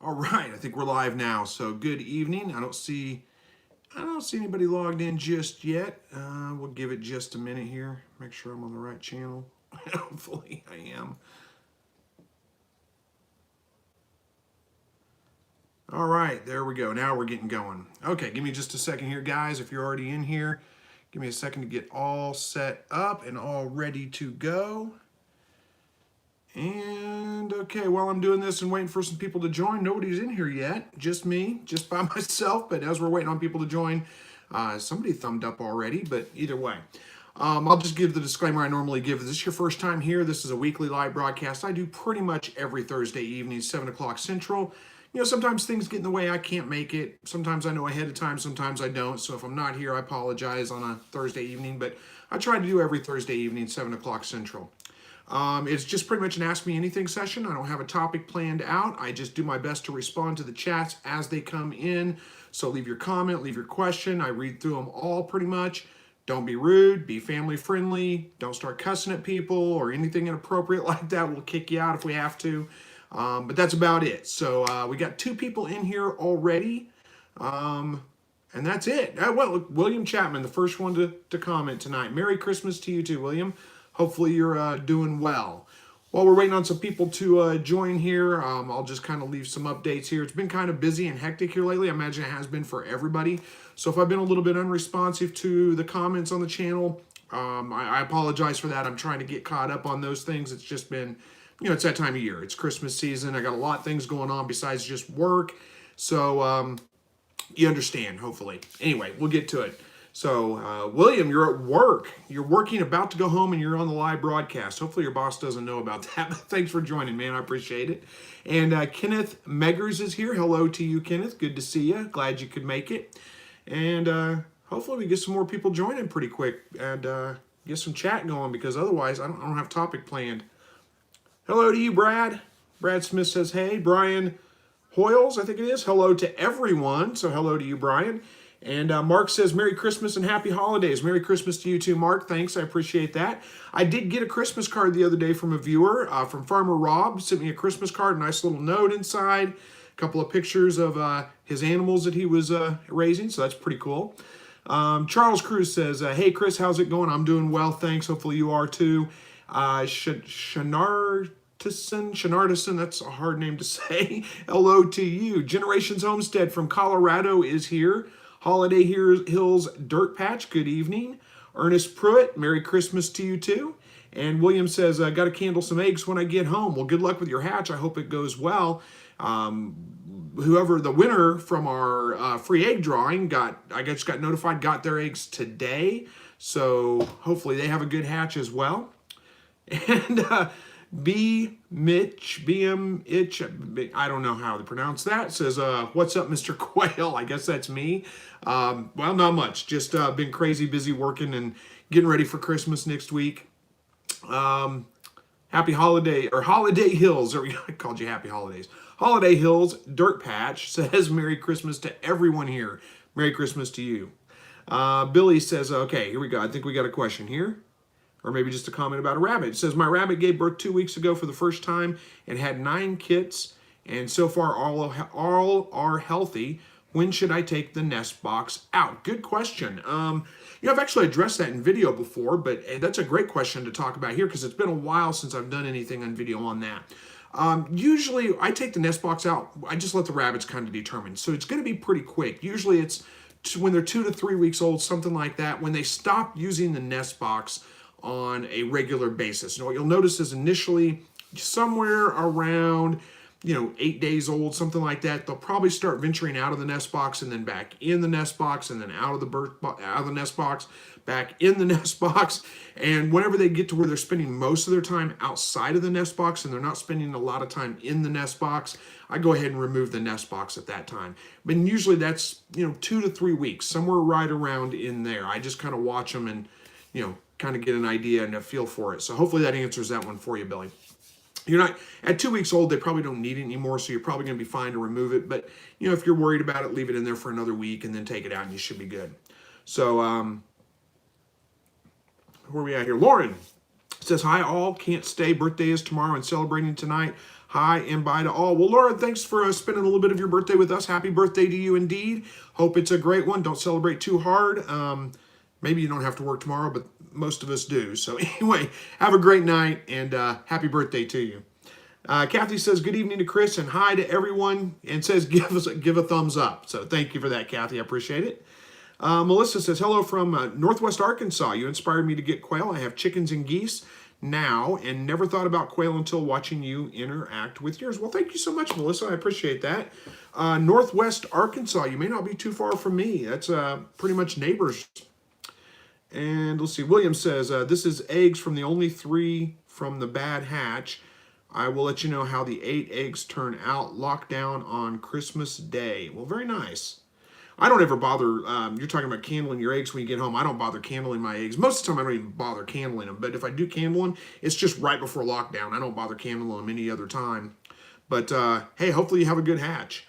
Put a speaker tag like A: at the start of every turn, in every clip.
A: All right, I think we're live now. So good evening. I don't see anybody logged in just yet. We'll give it just a minute here. Make sure I'm on the right channel. Hopefully I am. All right, there we go. Now we're getting going. Okay, give me just a second here, guys. If you're already in here, give me a second to get all set up and all ready to go. And okay, while I'm doing this and waiting for some people to join, nobody's in here yet. Just me, just by myself. But as we're waiting on people to join, somebody thumbed up already. But either way, I'll just give the disclaimer I normally give. If this is your first time here, this is a weekly live broadcast I do pretty much every Thursday evening, 7 o'clock Central. You know, sometimes things get in the way. I can't make it. Sometimes I know ahead of time. Sometimes I don't. So if I'm not here, I apologize on a Thursday evening. But I try to do every Thursday evening, 7 o'clock Central. It's just pretty much an Ask Me Anything session. I don't have a topic planned out. I just do my best to respond to the chats as they come in. So leave your comment, leave your question. I read through them all pretty much. Don't be rude, be family friendly. Don't start cussing at people or anything inappropriate like that. We'll kick you out if we have to. But that's about it. So we got 2 people in here already. And that's it. Well, William Chapman, the first one to comment tonight. Merry Christmas to you too, William. Hopefully you're doing well. While we're waiting on some people to join here, I'll just kind of leave some updates here. It's been kind of busy and hectic here lately. I imagine it has been for everybody. So if I've been a little bit unresponsive to the comments on the channel, I apologize for that. I'm trying to get caught up on those things. It's just been, it's that time of year. It's Christmas season. I got a lot of things going on besides just work. So you understand, hopefully. Anyway, we'll get to it. So, William, you're at work. You're working, about to go home, and you're on the live broadcast. Hopefully your boss doesn't know about that. But thanks for joining, man. I appreciate it. And Kenneth Meggers is here. Hello to you, Kenneth. Good to see you. Glad you could make it. And hopefully we get some more people joining pretty quick and get some chat going, because otherwise I don't have topic planned. Hello to you, Brad. Brad Smith says, hey. Brian Hoyles, I think it is. Hello to everyone. So hello to you, Brian. And Mark says, Merry Christmas and Happy Holidays. Merry Christmas to you too, Mark. Thanks, I appreciate that. I did get a Christmas card the other day from a viewer, from Farmer Rob. Sent me a Christmas card, a nice little note inside, a couple of pictures of his animals that he was raising, so that's pretty cool. Charles Cruz says, hey, Chris, how's it going? I'm doing well, thanks. Hopefully you are too. Shenardison, that's a hard name to say. Hello to you. Generations Homestead from Colorado is here. Holiday Hills Dirt Patch, good evening. Ernest Pruitt, Merry Christmas to you too. And William says, I got to candle some eggs when I get home. Well, good luck with your hatch. I hope it goes well. Whoever the winner from our free egg drawing got notified, got their eggs today. So hopefully they have a good hatch as well. And BM Itch, I don't know how to pronounce that, says, what's up, Mr. Quail? I guess that's me. Well, not much. Just been crazy busy working and getting ready for Christmas next week. Happy Holiday, or Holiday Hills, or I called you Happy Holidays. Holiday Hills Dirt Patch says, Merry Christmas to everyone here. Merry Christmas to you. Billy says, okay, here we go. I think we got a question here. Or maybe just a comment about a rabbit. It says, my rabbit gave birth 2 weeks ago for the first time and had 9 kits, and so far all are healthy. When should I take the nest box out? Good question. I've actually addressed that in video before, but that's a great question to talk about here, because it's been a while since I've done anything on video on that. Usually I take the nest box out. I just let the rabbits kind of determine. So it's going to be pretty quick. Usually it's when they're 2 to 3 weeks old, something like that, when they stop using the nest box on a regular basis. What you'll notice is initially somewhere around 8 days old, something like that, they'll probably start venturing out of the nest box and then back in the nest box and then out of the nest box, back in the nest box. And whenever they get to where they're spending most of their time outside of the nest box and they're not spending a lot of time in the nest box, I go ahead and remove the nest box at that time. But usually that's 2 to 3 weeks, somewhere right around in there. I just kind of watch them and kind of get an idea and a feel for it. So hopefully that answers that one for you, Billy. You're not at 2 weeks old, they probably don't need it anymore, so you're probably going to be fine to remove it. But if you're worried about it, leave it in there for another week and then take it out and you should be good. So where are we at here? Lauren says, hi all, can't stay. Birthday is tomorrow and celebrating tonight. Hi and bye to all. Well, Laura, thanks for spending a little bit of your birthday with us. Happy birthday to you indeed. Hope it's a great one. Don't celebrate too hard. Maybe you don't have to work tomorrow, but most of us do. So anyway, have a great night and happy birthday to you. Kathy says good evening to Chris and hi to everyone and says give a thumbs up. So thank you for that, Kathy. I appreciate it. Melissa says hello from Northwest Arkansas. You inspired me to get quail. I have chickens and geese now and never thought about quail until watching you interact with yours. Well, thank you so much, Melissa. I appreciate that. Northwest Arkansas. You may not be too far from me. That's pretty much neighbors. And let's see. William says this is eggs from the only 3 from the bad hatch. I will let you know how the 8 eggs turn out. Lockdown on Christmas Day. Well, very nice. I don't ever bother, you're talking about candling your eggs when you get home. I don't bother candling my eggs. Most of the time, I don't even bother candling them. But if I do candle them, it's just right before lockdown. I don't bother candling them any other time. But, hey, hopefully you have a good hatch.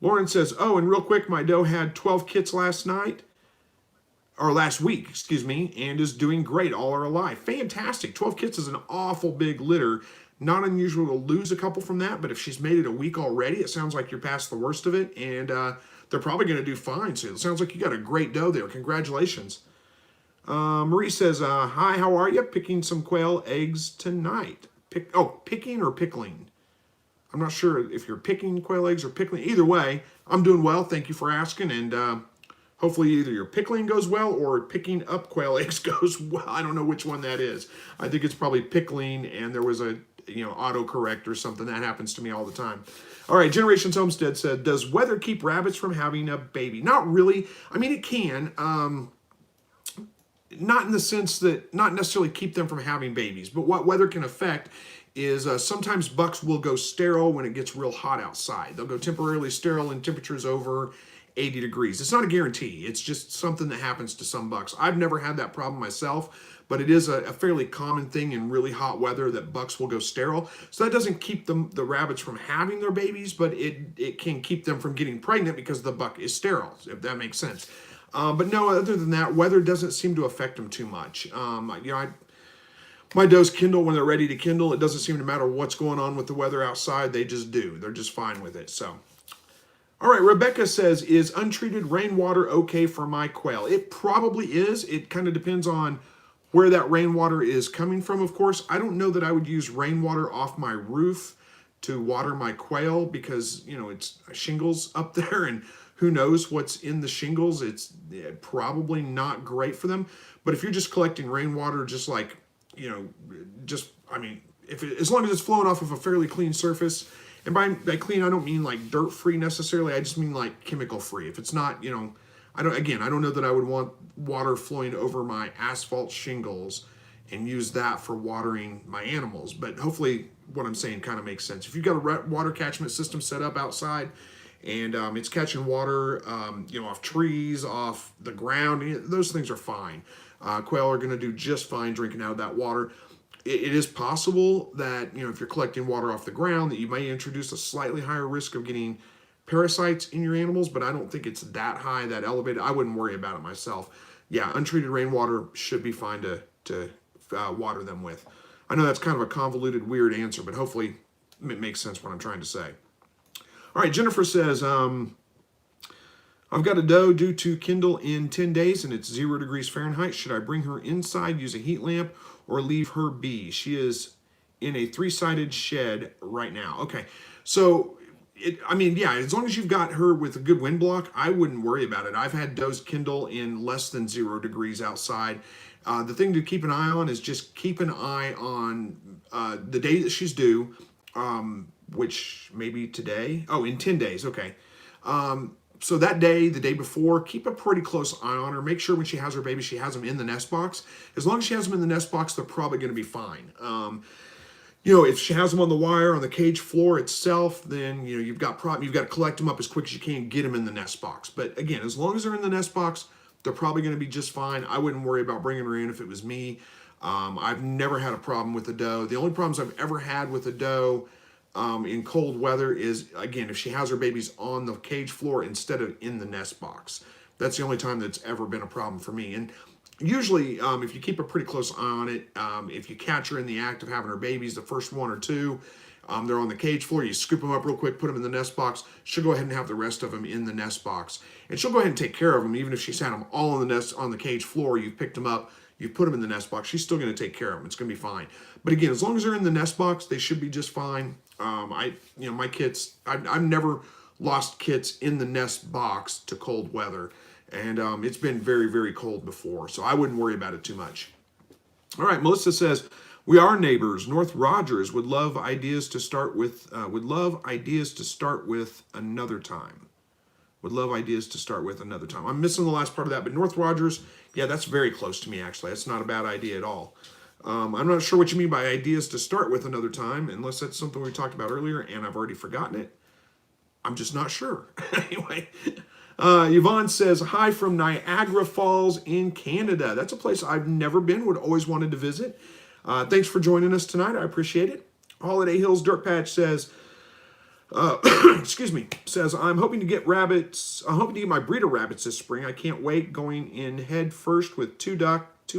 A: Lauren says, oh, and real quick, my doe had 12 kits last week, excuse me, and is doing great. All are alive. Fantastic. 12 kits is an awful big litter. Not unusual to lose a couple from that, but if she's made it a week already, it sounds like you're past the worst of it, and they're probably going to do fine. So it sounds like you got a great doe there. Congratulations. Marie says, hi, how are you? Picking some quail eggs tonight. Picking or pickling? I'm not sure if you're picking quail eggs or pickling. Either way, I'm doing well. Thank you for asking, and hopefully either your pickling goes well or picking up quail eggs goes well. I don't know which one that is. I think it's probably pickling, and there was a autocorrect or something. That happens to me all the time. All right, Generations Homestead said, does weather keep rabbits from having a baby? Not really. I mean, it can. Not in the sense that, not necessarily keep them from having babies, but what weather can affect is sometimes bucks will go sterile when it gets real hot outside. They'll go temporarily sterile and temperatures over 80 degrees. It's not a guarantee. It's just something that happens to some bucks. I've never had that problem myself, but it is a fairly common thing in really hot weather that bucks will go sterile. So that doesn't keep the rabbits from having their babies, but it can keep them from getting pregnant because the buck is sterile, if that makes sense. But no, other than that, weather doesn't seem to affect them too much. My does kindle when they're ready to kindle. It doesn't seem to matter what's going on with the weather outside. They just do. They're just fine with it. So, all right, Rebecca says, is untreated rainwater okay for my quail? It probably is. It kind of depends on where that rainwater is coming from, of course. I don't know that I would use rainwater off my roof to water my quail because, it's shingles up there and who knows what's in the shingles. It's probably not great for them. But if you're just collecting rainwater, just like, as long as it's flowing off of a fairly clean surface, and by clean, I don't mean like dirt-free necessarily. I just mean like chemical-free. If it's not, I don't know that I would want water flowing over my asphalt shingles and use that for watering my animals. But hopefully what I'm saying kind of makes sense. If you've got a water catchment system set up outside and it's catching water, off trees, off the ground, those things are fine. Quail are going to do just fine drinking out of that water. It is possible that, if you're collecting water off the ground, that you may introduce a slightly higher risk of getting parasites in your animals, but I don't think it's that high, that elevated. I wouldn't worry about it myself. Yeah, untreated rainwater should be fine to water them with. I know that's kind of a convoluted, weird answer, but hopefully it makes sense what I'm trying to say. All right, Jennifer says, I've got a doe due to kindle in 10 days and it's 0 degrees Fahrenheit. Should I bring her inside, use a heat lamp, or leave her be? She is in a 3-sided shed right now. Okay, so, as long as you've got her with a good wind block, I wouldn't worry about it. I've had does kindle in less than 0 degrees outside. The thing to keep an eye on is just keep an eye on the day that she's due, which maybe today. Oh, in 10 days, okay. So that day, the day before, keep a pretty close eye on her. Make sure when she has her baby, she has them in the nest box. As long as she has them in the nest box, they're probably going to be fine. If she has them on the wire, on the cage floor itself, then, you've got to collect them up as quick as you can, get them in the nest box. But again, as long as they're in the nest box, they're probably going to be just fine. I wouldn't worry about bringing her in if it was me. I've never had a problem with a doe. The only problems I've ever had with a doe in cold weather is, again, if she has her babies on the cage floor instead of in the nest box. That's the only time that's ever been a problem for me. And usually, if you keep a pretty close eye on it, if you catch her in the act of having her babies, the first 1 or 2, They're on the cage floor. You scoop them up real quick, put them in the nest box. She'll go ahead and have the rest of them in the nest box. And she'll go ahead and take care of them, even if she's had them all on the nest, on the cage floor. You've picked them up, you've put them in the nest box. She's still going to take care of them. It's going to be fine. But again, as long as they're in the nest box, they should be just fine. My kits, I've never lost kits in the nest box to cold weather. And it's been very, very cold before, so I wouldn't worry about it too much. All right, Melissa says, we are neighbors. North Rogers would love ideas to start with. Another time. Would love ideas to start with another time. I'm missing the last part of that, but North Rogers, yeah, that's very close to me actually. That's not a bad idea at all. I'm not sure what you mean by ideas to start with another time, unless that's something we talked about earlier and I've already forgotten it. I'm just not sure. Anyway. Yvonne says, hi from Niagara Falls in Canada. That's a place I've never been, would always wanted to visit. Thanks for joining us tonight. I appreciate it. Holiday Hills Dirt Patch says, excuse me, says, I'm hoping to get rabbits. I'm hoping to get my breeder rabbits this spring. I can't wait, going in head first with two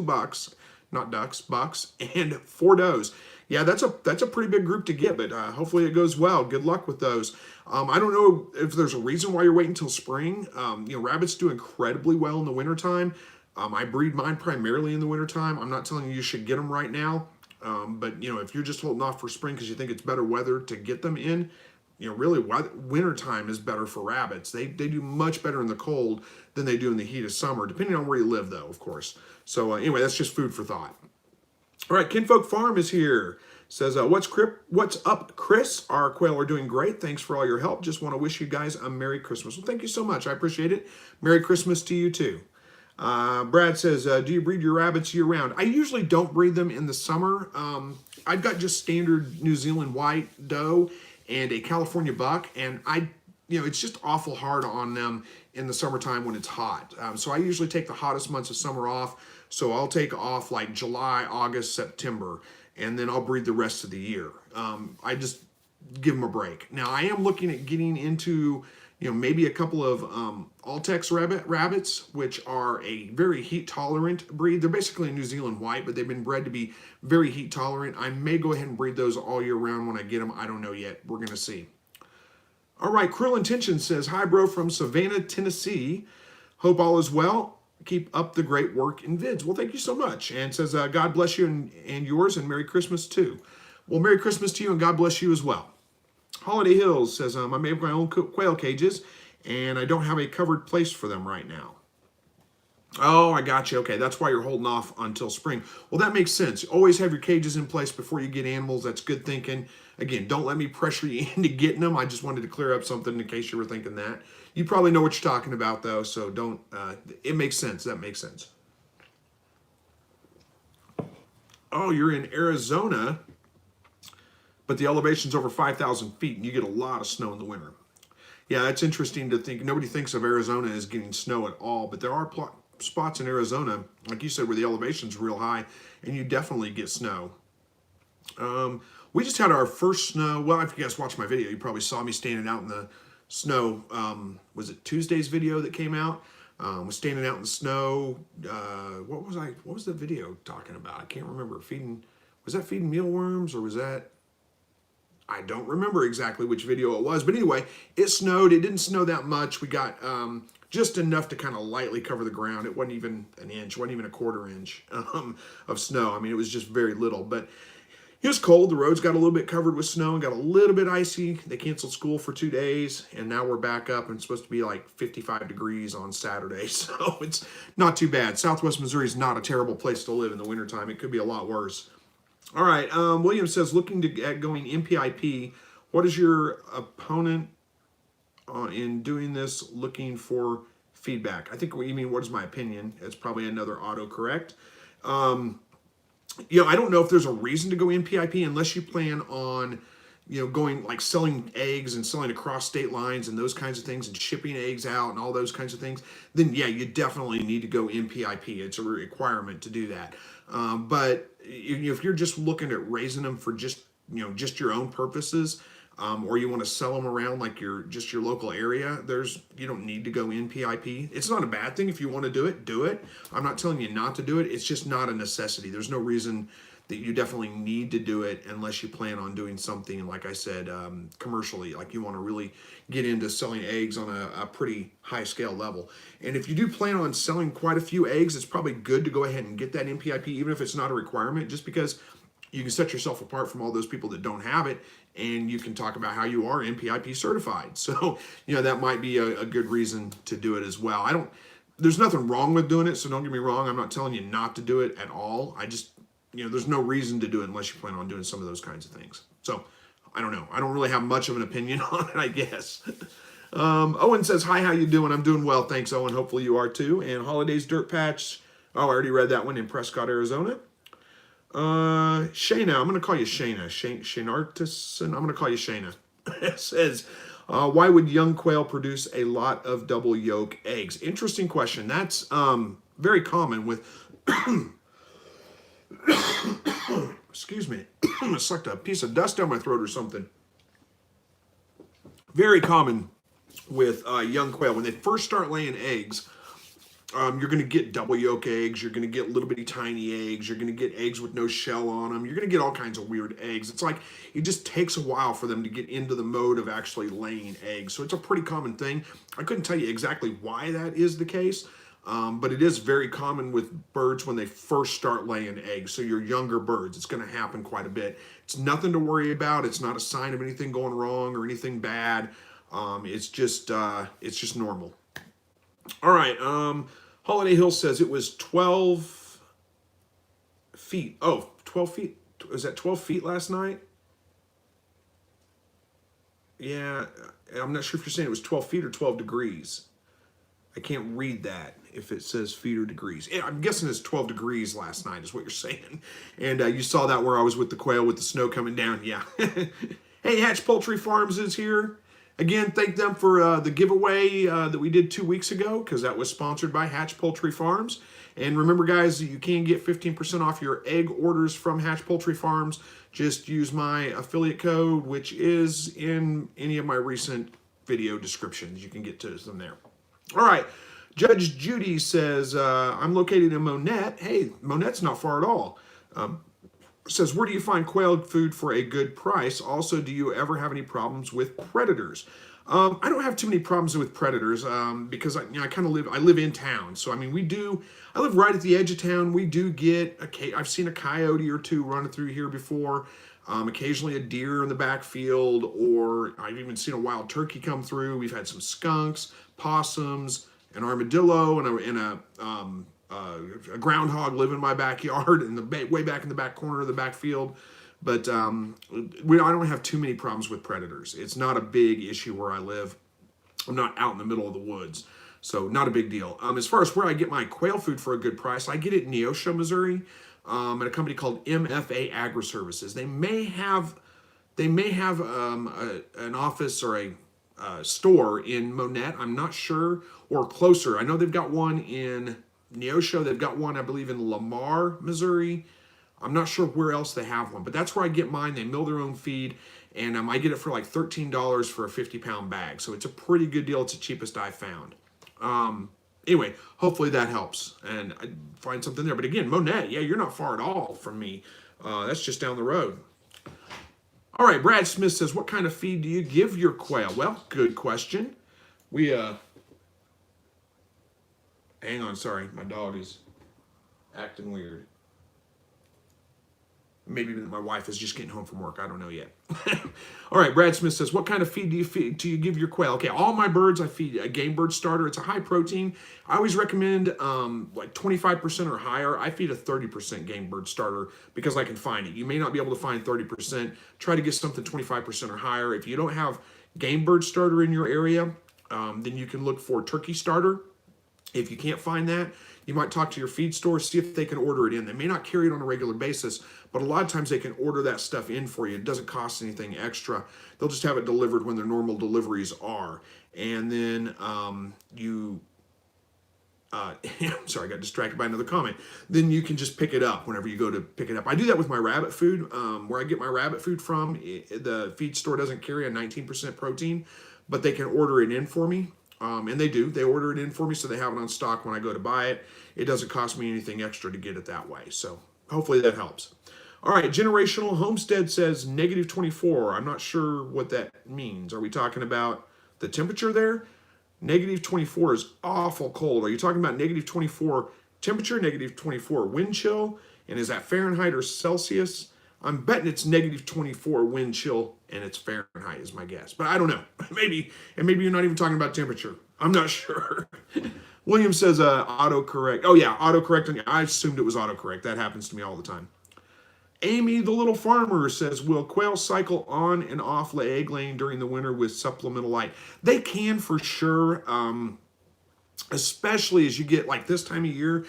A: bucks, not ducks, bucks, and 4 does. Yeah, that's a pretty big group to get, but hopefully it goes well. Good luck with those. I don't know if there's a reason why you're waiting until spring. Rabbits do incredibly well in the wintertime. I breed mine primarily in the wintertime. I'm not telling you should get them right now, but if you're just holding off for spring because you think it's better weather to get them in, really wintertime is better for rabbits. They do much better in the cold than they do in the heat of summer, depending on where you live, though, of course. So anyway, that's just food for thought. All right, Kinfolk Farm is here. Says, what's up, Chris? Our quail are doing great. Thanks for all your help. Just want to wish you guys a Merry Christmas. Well, thank you so much. I appreciate it. Merry Christmas to you, too. Brad says, do you breed your rabbits year-round? I usually don't breed them in the summer. I've got just standard New Zealand white doe and a California buck, and it's just awful hard on them in the summertime when it's hot. So I usually take the hottest months of summer off. So I'll take off like July, August, September, and then I'll breed the rest of the year. I just give them a break. Now I am looking at getting into, maybe a couple of Altex rabbits, which are a very heat tolerant breed. They're basically a New Zealand white, but they've been bred to be very heat tolerant. I may go ahead and breed those all year round when I get them. I don't know yet. We're going to see. All right, Cruel Intention says, hi, bro, from Savannah, Tennessee. Hope all is well. Keep up the great work in vids. Well, thank you so much. And says, God bless you and yours, and Merry Christmas, too. Well, Merry Christmas to you, and God bless you as well. Holiday Hills says, I made my own quail cages, and I don't have a covered place for them right now. Oh, I got you. Okay, that's why you're holding off until spring. Well, that makes sense. Always have your cages in place before you get animals. That's good thinking. Again, don't let me pressure you into getting them. I just wanted to clear up something in case you were thinking that. You probably know what you're talking about, though, so don't. It makes sense. That makes sense. Oh, you're in Arizona, but the elevation's over 5,000 feet, and you get a lot of snow in the winter. Yeah, that's interesting to think. Nobody thinks of Arizona as getting snow at all, but there are spots in Arizona, like you said, where the elevation's real high, and you definitely get snow. We just had our first snow. Well, if you guys watched my video, you probably saw me standing out in the snow. Was it Tuesday's video that came out? Was standing out in the snow. What was the video talking about? I can't remember. Was that feeding mealworms, or was that? I don't remember exactly which video it was, but anyway, it snowed. It didn't snow that much. We got just enough to kind of lightly cover the ground. It wasn't even an inch, wasn't even a quarter inch of snow. I mean, it was just very little, but it was cold. The roads got a little bit covered with snow and got a little bit icy. They canceled school for 2 days, and now we're back up, and it's supposed to be like 55 degrees on Saturday, so it's not too bad. Southwest Missouri is not a terrible place to live in the wintertime. It could be a lot worse. All right, William says, looking at going MPIP, what is your opponent in doing this looking for feedback? I think what you mean, what is my opinion? It's probably another autocorrect. I don't know if there's a reason to go MPIP unless you plan on, going like selling eggs and selling across state lines and those kinds of things and shipping eggs out and all those kinds of things. Then yeah, you definitely need to go MPIP. It's a requirement to do that. But if you're just looking at raising them for just your own purposes, or you want to sell them around like your local area, you don't need to go NPIP. It's not a bad thing. If you want to do it, do it. I'm not telling you not to do it. It's just not a necessity. There's no reason that you definitely need to do it unless you plan on doing something, like I said, commercially, like you want to really get into selling eggs on a pretty high scale level. And if you do plan on selling quite a few eggs, it's probably good to go ahead and get that NPIP, even if it's not a requirement, just because you can set yourself apart from all those people that don't have it, and you can talk about how you are NPIP certified. So, that might be a good reason to do it as well. There's nothing wrong with doing it, so don't get me wrong. I'm not telling you not to do it at all. I just, there's no reason to do it unless you plan on doing some of those kinds of things. So, I don't know. I don't really have much of an opinion on it, I guess. Owen says, hi, how you doing? I'm doing well. Thanks, Owen. Hopefully you are too. And Holidays Dirt Patch. Oh, I already read that one, in Prescott, Arizona. Shayna, I'm going to call you Shayna. Shaynartison, I'm going to call you Shayna. It says, why would young quail produce a lot of double yolk eggs? Interesting question. That's very common with, excuse me, I sucked a piece of dust down my throat or something. Very common with young quail. When they first start laying eggs, you're going to get double yolk eggs. You're going to get little bitty tiny eggs. You're going to get eggs with no shell on them. You're going to get all kinds of weird eggs. It's like it just takes a while for them to get into the mode of actually laying eggs. So it's a pretty common thing. I couldn't tell you exactly why that is the case, but it is very common with birds when they first start laying eggs. So your younger birds, it's going to happen quite a bit. It's nothing to worry about. It's not a sign of anything going wrong or anything bad. It's just normal. All right. Holiday Hill says it was 12 feet. Oh, 12 feet. Was that 12 feet last night? Yeah, I'm not sure if you're saying it was 12 feet or 12 degrees. I can't read that if it says feet or degrees. Yeah, I'm guessing it's 12 degrees last night is what you're saying. And you saw that where I was with the quail with the snow coming down. Yeah. Hey, Hatch Poultry Farms is here. Again, thank them for the giveaway that we did 2 weeks ago, because that was sponsored by Hatch Poultry Farms. And remember, guys, you can get 15% off your egg orders from Hatch Poultry Farms. Just use my affiliate code, which is in any of my recent video descriptions. You can get to them there. All right. Judge Judy says, I'm located in Monette. Hey, Monette's not far at all. Says, where do you find quail food for a good price? Also, do you ever have any problems with predators? I don't have too many problems with predators because I live in town. So, I mean, I live right at the edge of town. We do get, I've seen a coyote or two running through here before. Occasionally a deer in the backfield, or I've even seen a wild turkey come through. We've had some skunks, possums, an armadillo, and a groundhog live in my backyard way back in the back corner of the backfield. But I don't have too many problems with predators. It's not a big issue where I live. I'm not out in the middle of the woods, so not a big deal. As far as where I get my quail food for a good price, I get it in Neosho, Missouri, at a company called MFA Agri Services. They may have an office or a store in Monette. I'm not sure, or closer. I know they've got one in Neosho. They've got one, I believe, in Lamar, Missouri. I'm not sure where else they have one, but that's where I get mine. They mill their own feed, and I get it for like $13 for a 50-pound bag. So it's a pretty good deal. It's the cheapest I found. Anyway, hopefully that helps, and I find something there. But again, Monette, yeah, you're not far at all from me. That's just down the road. All right, Brad Smith says, what kind of feed do you give your quail? Well, good question. Hang on, sorry, my dog is acting weird. Maybe my wife is just getting home from work. I don't know yet. All right, Brad Smith says, what kind of feed do you give your quail? Okay, all my birds, I feed a game bird starter. It's a high protein. I always recommend like 25% or higher. I feed a 30% game bird starter because I can find it. You may not be able to find 30%. Try to get something 25% or higher. If you don't have game bird starter in your area, then you can look for turkey starter. If you can't find that, you might talk to your feed store, see if they can order it in. They may not carry it on a regular basis, but a lot of times they can order that stuff in for you. It doesn't cost anything extra. They'll just have it delivered when their normal deliveries are. And then I'm sorry, I got distracted by another comment. Then you can just pick it up whenever you go to pick it up. I do that with my rabbit food. Where I get my rabbit food from, the feed store doesn't carry a 19% protein, but they can order it in for me. And they do. They order it in for me, so they have it on stock when I go to buy it. It doesn't cost me anything extra to get it that way. So hopefully that helps. All right, Generational Homestead says negative 24. I'm not sure what that means. Are we talking about the temperature there? Negative 24 is awful cold. Are you talking about negative 24 temperature, negative 24 wind chill? And is that Fahrenheit or Celsius? I'm betting it's negative 24 wind chill and it's Fahrenheit is my guess. But I don't know. Maybe you're not even talking about temperature. I'm not sure. William says autocorrect. Oh yeah, autocorrect. I assumed it was autocorrect. That happens to me all the time. Amy, the little farmer, says, will quail cycle on and off egg laying during the winter with supplemental light? They can for sure, especially as you get like this time of year,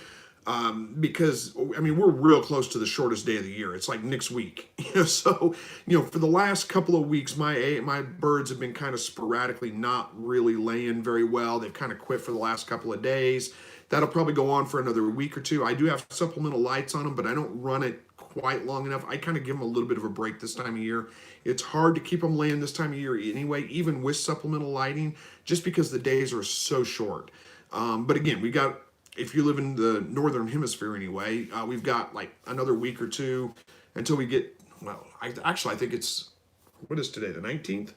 A: because I mean we're real close to the shortest day of the year. It's like next week, so for the last couple of weeks, my birds have been kind of sporadically not really laying very well. They've kind of quit for the last couple of days. That'll probably go on for another week or two. I do have supplemental lights on them, but I don't run it quite long enough. I kind of give them a little bit of a break this time of year. It's hard to keep them laying this time of year anyway, even with supplemental lighting, just because the days are so short. But again, if you live in the northern hemisphere anyway, we've got like another week or two until we get, well, I think it's, what is today, the 19th?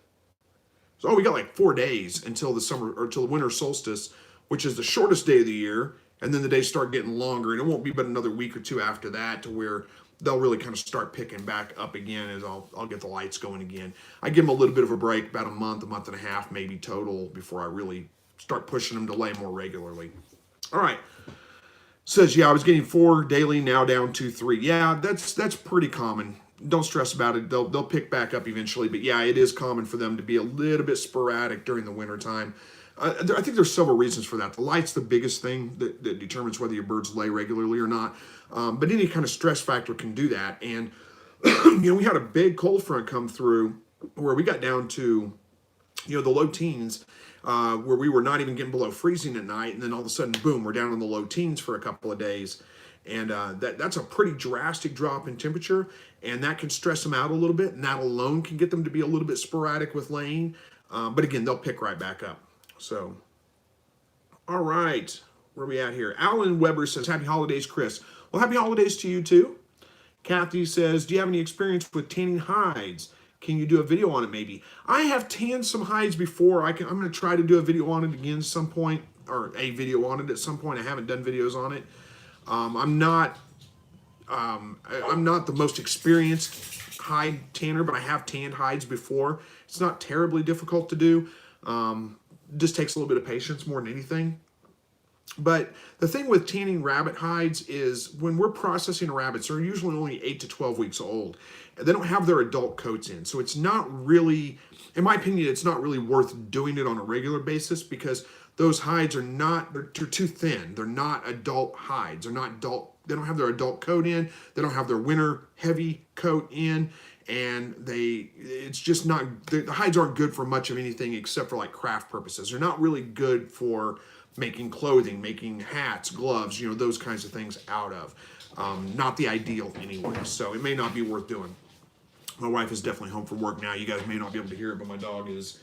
A: So we got like 4 days until the summer, or until the winter solstice, which is the shortest day of the year, and then the days start getting longer, and it won't be but another week or two after that to where they'll really kind of start picking back up again as I'll get the lights going again. I give them a little bit of a break, about a month and a half maybe total, before I really start pushing them to lay more regularly. All right. Says, yeah, I was getting 4 daily, now down to 3. Yeah, that's pretty common. Don't stress about it. They'll pick back up eventually, but yeah, it is common for them to be a little bit sporadic during the wintertime. I think there's several reasons for that. The light's the biggest thing that determines whether your birds lay regularly or not. But any kind of stress factor can do that. And, we had a big cold front come through where we got down to, the low teens, where we were not even getting below freezing at night. And then all of a sudden, boom, we're down in the low teens for a couple of days. And that's a pretty drastic drop in temperature. And that can stress them out a little bit. And that alone can get them to be a little bit sporadic with laying. But again, they'll pick right back up. So, all right, where are we at here? Alan Weber says, happy holidays, Chris. Well, happy holidays to you too. Kathy says, do you have any experience with tanning hides? Can you do a video on it maybe? I have tanned some hides before. I'm going to try to do a video on it again some point, or a video on it at some point. I haven't done videos on it. I'm not the most experienced hide tanner, but I have tanned hides before. It's not terribly difficult to do. Just takes a little bit of patience more than anything. But the thing with tanning rabbit hides is when we're processing rabbits, they're usually only 8 to 12 weeks old. They don't have their adult coats in. So it's not really, in my opinion, it's not really worth doing it on a regular basis because those hides are not, they're too thin. They're not adult hides. They don't have their adult coat in. They don't have their winter heavy coat in. And it's just not, the hides aren't good for much of anything except for like craft purposes. They're not really good for making clothing, making hats, gloves, those kinds of things out of. Not the ideal anyway, so it may not be worth doing. My wife is definitely home from work now. You guys may not be able to hear it, but my dog is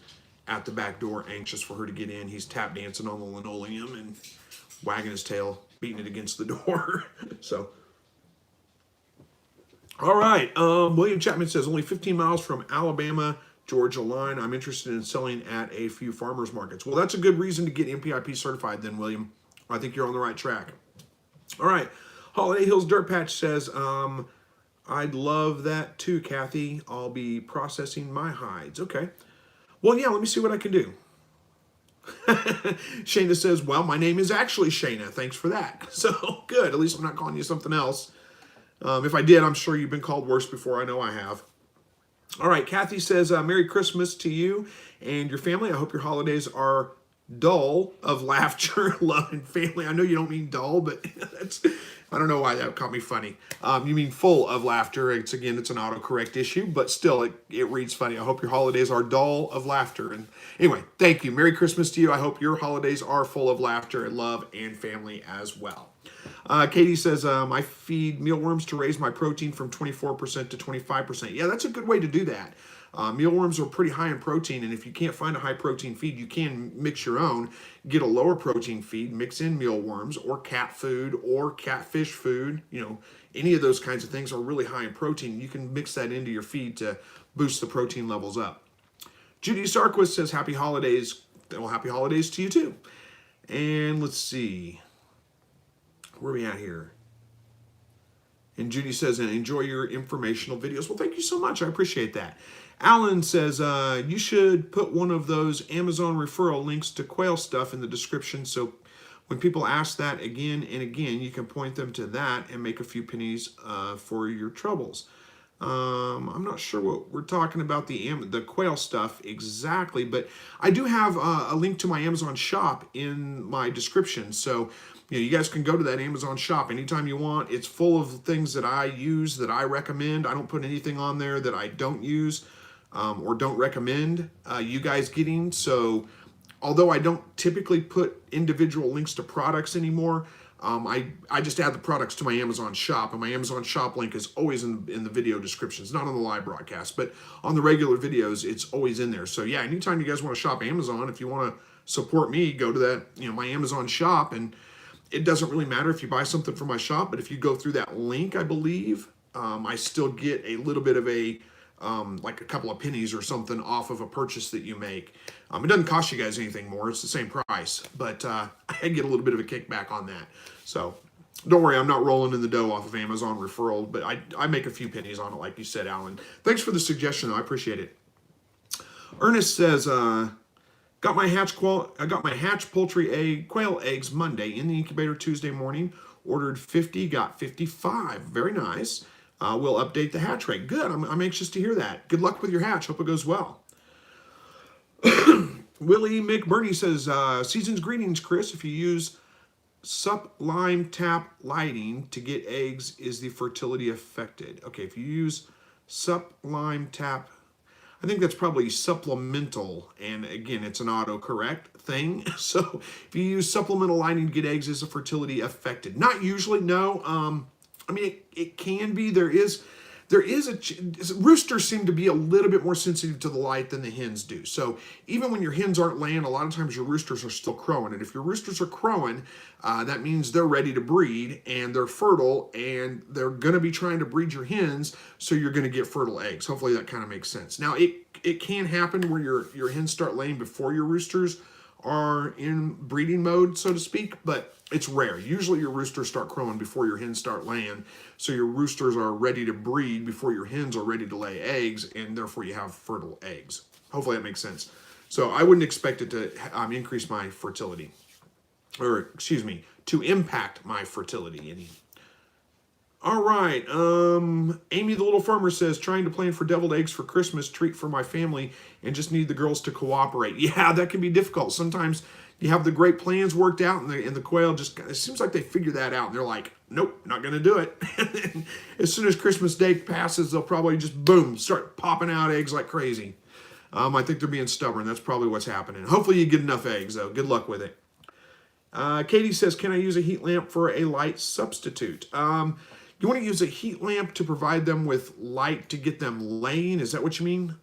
A: at the back door, anxious for her to get in. He's tap dancing on the linoleum and wagging his tail, beating it against the door. So, all right. William Chapman says, only 15 miles from Alabama, Georgia line. I'm interested in selling at a few farmers markets. Well, that's a good reason to get MPIP certified then, William. I think you're on the right track. All right. Holiday Hills Dirt Patch says, I'd love that too, Kathy. I'll be processing my hides. Okay. Well, yeah, let me see what I can do. Shayna says, well, my name is actually Shayna. Thanks for that. So, good. At least I'm not calling you something else. If I did, I'm sure you've been called worse before. I know I have. All right, Kathy says, Merry Christmas to you and your family. I hope your holidays are dull of laughter, love, and family. I know you don't mean dull, but I don't know why that caught me funny. You mean full of laughter. It's an autocorrect issue, but still, it reads funny. I hope your holidays are dull of laughter. And anyway, thank you. Merry Christmas to you. I hope your holidays are full of laughter and love and family as well. Katie says, I feed mealworms to raise my protein from 24% to 25%. Yeah, that's a good way to do that. Mealworms are pretty high in protein, and if you can't find a high protein feed, you can mix your own. Get a lower protein feed, mix in mealworms or cat food or catfish food. Any of those kinds of things are really high in protein. You can mix that into your feed to boost the protein levels up. Judy Sarquist says, happy holidays. Well, happy holidays to you too. And let's see. Where are we at here? And Judy says, and enjoy your informational videos. Well, thank you so much. I appreciate that. Alan says, you should put one of those Amazon referral links to Quail stuff in the description, so when people ask that again and again, you can point them to that and make a few pennies for your troubles. I'm not sure what we're talking about, the Quail stuff exactly, but I do have a link to my Amazon shop in my description. So, you guys can go to that Amazon shop anytime you want. It's full of things that I use, that I recommend. I don't put anything on there that I don't use or don't recommend you guys getting. So, although I don't typically put individual links to products anymore, I just add the products to my Amazon shop, and my Amazon shop link is always in the video descriptions, not on the live broadcast, but on the regular videos, it's always in there. So yeah, anytime you guys want to shop Amazon, if you want to support me, go to that, my Amazon shop, and it doesn't really matter if you buy something from my shop, but if you go through that link, I believe, I still get a little bit of like a couple of pennies or something off of a purchase that you make. It doesn't cost you guys anything more. It's the same price, but I get a little bit of a kickback on that. So don't worry, I'm not rolling in the dough off of Amazon referral, but I make a few pennies on it, like you said, Alan. Thanks for the suggestion, though. I appreciate it. Ernest says, got my hatch poultry quail eggs Monday in the incubator Tuesday morning. Ordered 50, got 55. Very nice. We'll update the hatch rate. Good. I'm anxious to hear that. Good luck with your hatch. Hope it goes well. Willie McBurney says, season's greetings, Chris. If you use sublime tap lighting to get eggs, is the fertility affected? Okay, if you use sublime tap, I think that's probably supplemental. And again, it's an autocorrect thing. So if you use supplemental lighting to get eggs, is the fertility affected? Not usually, no. I mean, it can be. There is roosters seem to be a little bit more sensitive to the light than the hens do. So even when your hens aren't laying, a lot of times your roosters are still crowing. And if your roosters are crowing, that means they're ready to breed and they're fertile and they're going to be trying to breed your hens. So you're going to get fertile eggs. Hopefully that kind of makes sense. Now it can happen where your hens start laying before your roosters are in breeding mode, so to speak, but it's rare. Usually your roosters start crowing before your hens start laying, so your roosters are ready to breed before your hens are ready to lay eggs, and therefore you have fertile eggs. Hopefully that makes sense. So I wouldn't expect it to increase my fertility, or excuse me, to impact my fertility any. All right, Amy the Little Farmer says, trying to plan for deviled eggs for Christmas, treat for my family, and just need the girls to cooperate. Yeah, that can be difficult. Sometimes you have the great plans worked out, and the quail just, it seems like they figure that out, and they're like, nope, not going to do it. And then as soon as Christmas Day passes, they'll probably just, boom, start popping out eggs like crazy. I think they're being stubborn. That's probably what's happening. Hopefully you get enough eggs, though. Good luck with it. Katie says, can I use a heat lamp for a light substitute? You want to use a heat lamp to provide them with light to get them laying? Is that what you mean?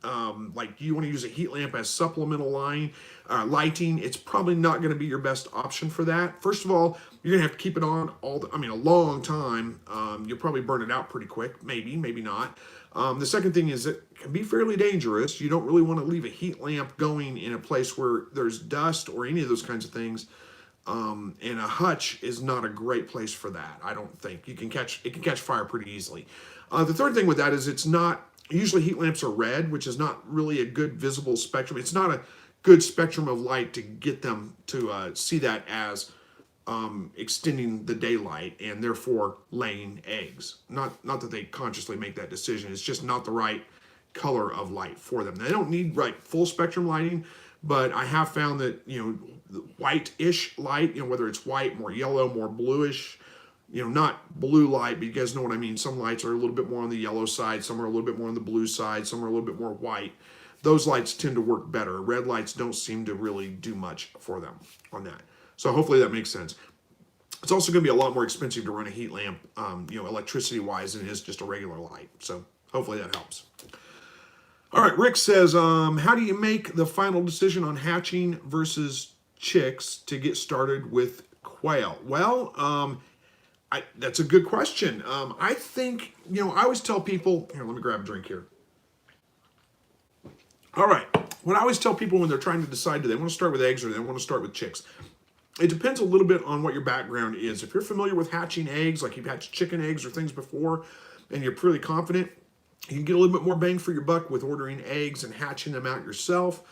A: Like you want to use a heat lamp as supplemental lighting? It's probably not going to be your best option for that. First of all, you're going to have to keep it on a long time. You'll probably burn it out pretty quick. Maybe not. The second thing is it can be fairly dangerous. You don't really want to leave a heat lamp going in a place where there's dust or any of those kinds of things. And a hutch is not a great place for that. I don't think it can catch fire pretty easily. The third thing with that is it's not, usually heat lamps are red, which is not really a good visible spectrum. It's not a good spectrum of light to get them to see that as extending the daylight and therefore laying eggs. Not that they consciously make that decision. It's just not the right color of light for them. They don't need full spectrum lighting, but I have found that, white-ish light, whether it's white, more yellow, more bluish, not blue light, but you guys know what I mean. Some lights are a little bit more on the yellow side, some are a little bit more on the blue side, some are a little bit more white. Those lights tend to work better. Red lights don't seem to really do much for them on that. So hopefully that makes sense. It's also going to be a lot more expensive to run a heat lamp, electricity-wise, than it is just a regular light. So hopefully that helps. All right, Rick says, how do you make the final decision on hatching versus chicks to get started with quail? Well, that's a good question. I think, I always tell people, here, let me grab a drink here. All right, what I always tell people when they're trying to decide, do they want to start with eggs or do they want to start with chicks? It depends a little bit on what your background is. If you're familiar with hatching eggs, like you've hatched chicken eggs or things before, and you're pretty confident, you can get a little bit more bang for your buck with ordering eggs and hatching them out yourself.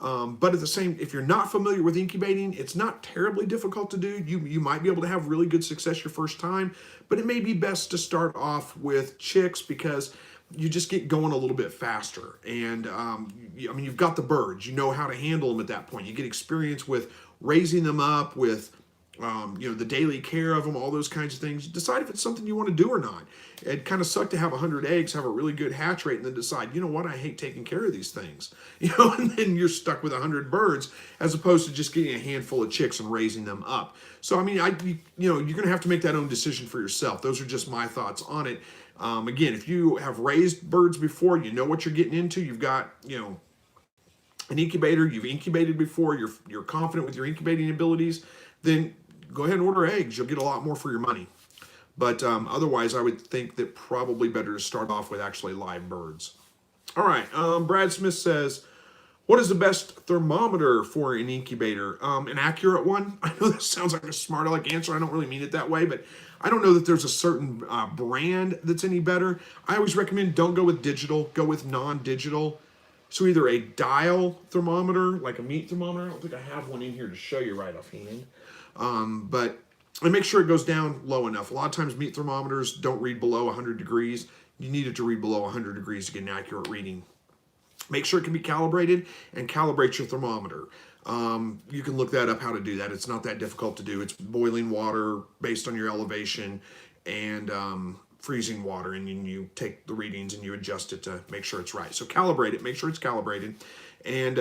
A: But at the same, if you're not familiar with incubating, it's not terribly difficult to do. You might be able to have really good success your first time, but it may be best to start off with chicks because you just get going a little bit faster. And you've got the birds. You know how to handle them at that point. You get experience with raising them up, with the daily care of them, all those kinds of things. Decide if it's something you want to do or not. It kind of sucked to have 100 eggs, have a really good hatch rate, and then decide, you know what, I hate taking care of these things. And then you're stuck with 100 birds as opposed to just getting a handful of chicks and raising them up. So, you're going to have to make that own decision for yourself. Those are just my thoughts on it. Again, if you have raised birds before, you know what you're getting into. You've got, an incubator, you've incubated before, you're confident with your incubating abilities, then go ahead and order eggs. You'll get a lot more for your money. But otherwise, I would think that probably better to start off with actually live birds. All right, Brad Smith says, what is the best thermometer for an incubator? An accurate one? I know this sounds like a smart aleck answer. I don't really mean it that way, but I don't know that there's a certain brand that's any better. I always recommend don't go with digital, go with non-digital. So either a dial thermometer, like a meat thermometer. I don't think I have one in here to show you right offhand. And make sure it goes down low enough. A lot of times meat thermometers don't read below 100 degrees. You need it to read below 100 degrees to get an accurate reading. Make sure it can be calibrated and calibrate your thermometer. You can look that up how to do that. It's not that difficult to do. It's boiling water based on your elevation and freezing water, and then you take the readings and you adjust it to make sure it's right. So calibrate it, make sure it's calibrated. And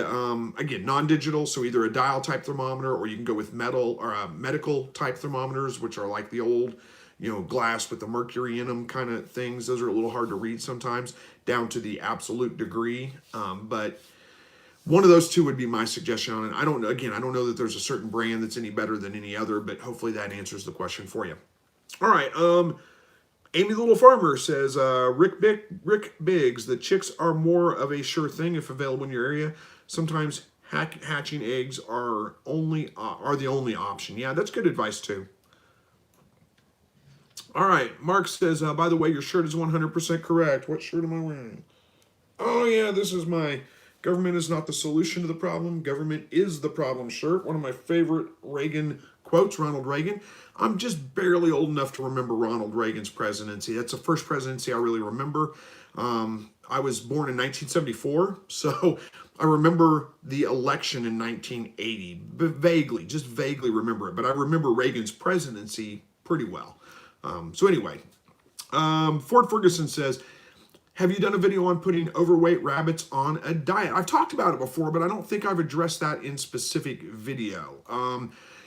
A: again, non-digital, so either a dial type thermometer or you can go with metal or medical type thermometers, which are like the old, glass with the mercury in them kind of things. Those are a little hard to read sometimes down to the absolute degree. But one of those two would be my suggestion on it. I don't know that there's a certain brand that's any better than any other, but hopefully that answers the question for you. All right. Amy the Little Farmer says, Rick Biggs, the chicks are more of a sure thing if available in your area. Sometimes hatching eggs are the only option. Yeah, that's good advice too. All right, Mark says, by the way, your shirt is 100% correct. What shirt am I wearing? Oh yeah, this is my government is not the solution to the problem. Government is the problem shirt. One of my favorite Reagan quotes, Ronald Reagan. I'm just barely old enough to remember Ronald Reagan's presidency. That's the first presidency I really remember. I was born in 1974, so I remember the election in 1980. Vaguely, just vaguely remember it, but I remember Reagan's presidency pretty well. So anyway, Ford Ferguson says, have you done a video on putting overweight rabbits on a diet? I've talked about it before, but I don't think I've addressed that in specific video.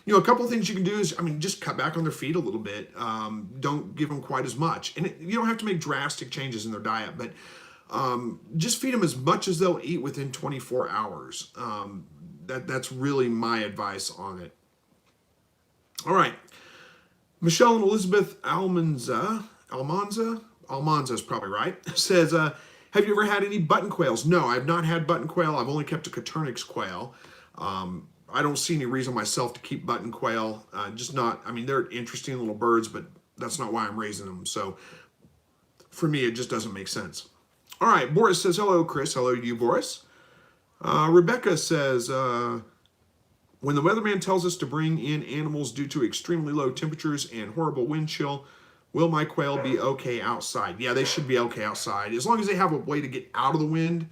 A: A couple of things you can do is, just cut back on their feed a little bit. Don't give them quite as much. And you don't have to make drastic changes in their diet, but just feed them as much as they'll eat within 24 hours. That's really my advice on it. All right. Michelle and Elizabeth Almanza is probably right, says, have you ever had any button quails? No, I've not had button quail. I've only kept a Coturnix quail. I don't see any reason myself to keep button quail. They're interesting little birds, but that's not why I'm raising them. So for me, it just doesn't make sense. All right, Boris says, hello, Chris. Hello to you, Boris. Rebecca says, when the weatherman tells us to bring in animals due to extremely low temperatures and horrible wind chill, will my quail be okay outside? Yeah, they should be okay outside. As long as they have a way to get out of the wind,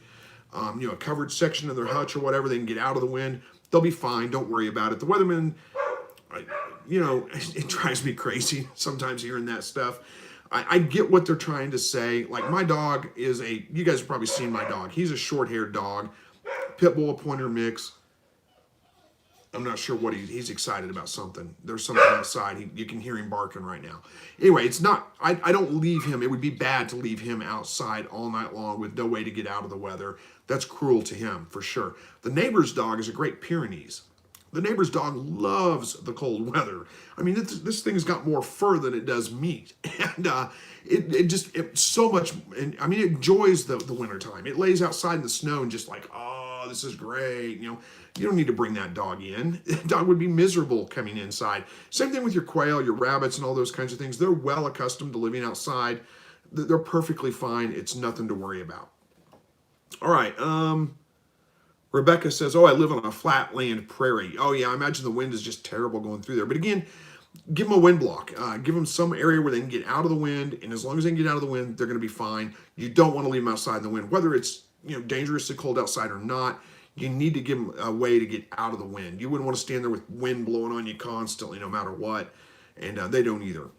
A: a covered section of their hutch or whatever, they can get out of the wind. They'll be fine. Don't worry about it. The weatherman, it drives me crazy sometimes hearing that stuff. I get what they're trying to say. Like my dog is you guys have probably seen my dog. He's a short-haired dog, pit bull, pointer mix. I'm not sure what he's excited about something. There's something outside. You can hear him barking right now. Anyway, it's not, I don't leave him. It would be bad to leave him outside all night long with no way to get out of the weather. That's cruel to him, for sure. The neighbor's dog is a Great Pyrenees. The neighbor's dog loves the cold weather. I mean, this thing's got more fur than it does meat. And it's so much, and I mean, it enjoys the wintertime. It lays outside in the snow and just like, oh, this is great. You know, you don't need to bring that dog in. The dog would be miserable coming inside. Same thing with your quail, your rabbits, and all those kinds of things. They're well accustomed to living outside. They're perfectly fine. It's nothing to worry about. All right. Rebecca says, oh, I live on a flat land prairie. Oh, yeah, I imagine the wind is just terrible going through there. But again, give them a wind block. Give them some area where they can get out of the wind. And as long as they can get out of the wind, they're going to be fine. You don't want to leave them outside in the wind. Whether it's dangerously cold outside or not, you need to give them a way to get out of the wind. You wouldn't want to stand there with wind blowing on you constantly, no matter what. And they don't either.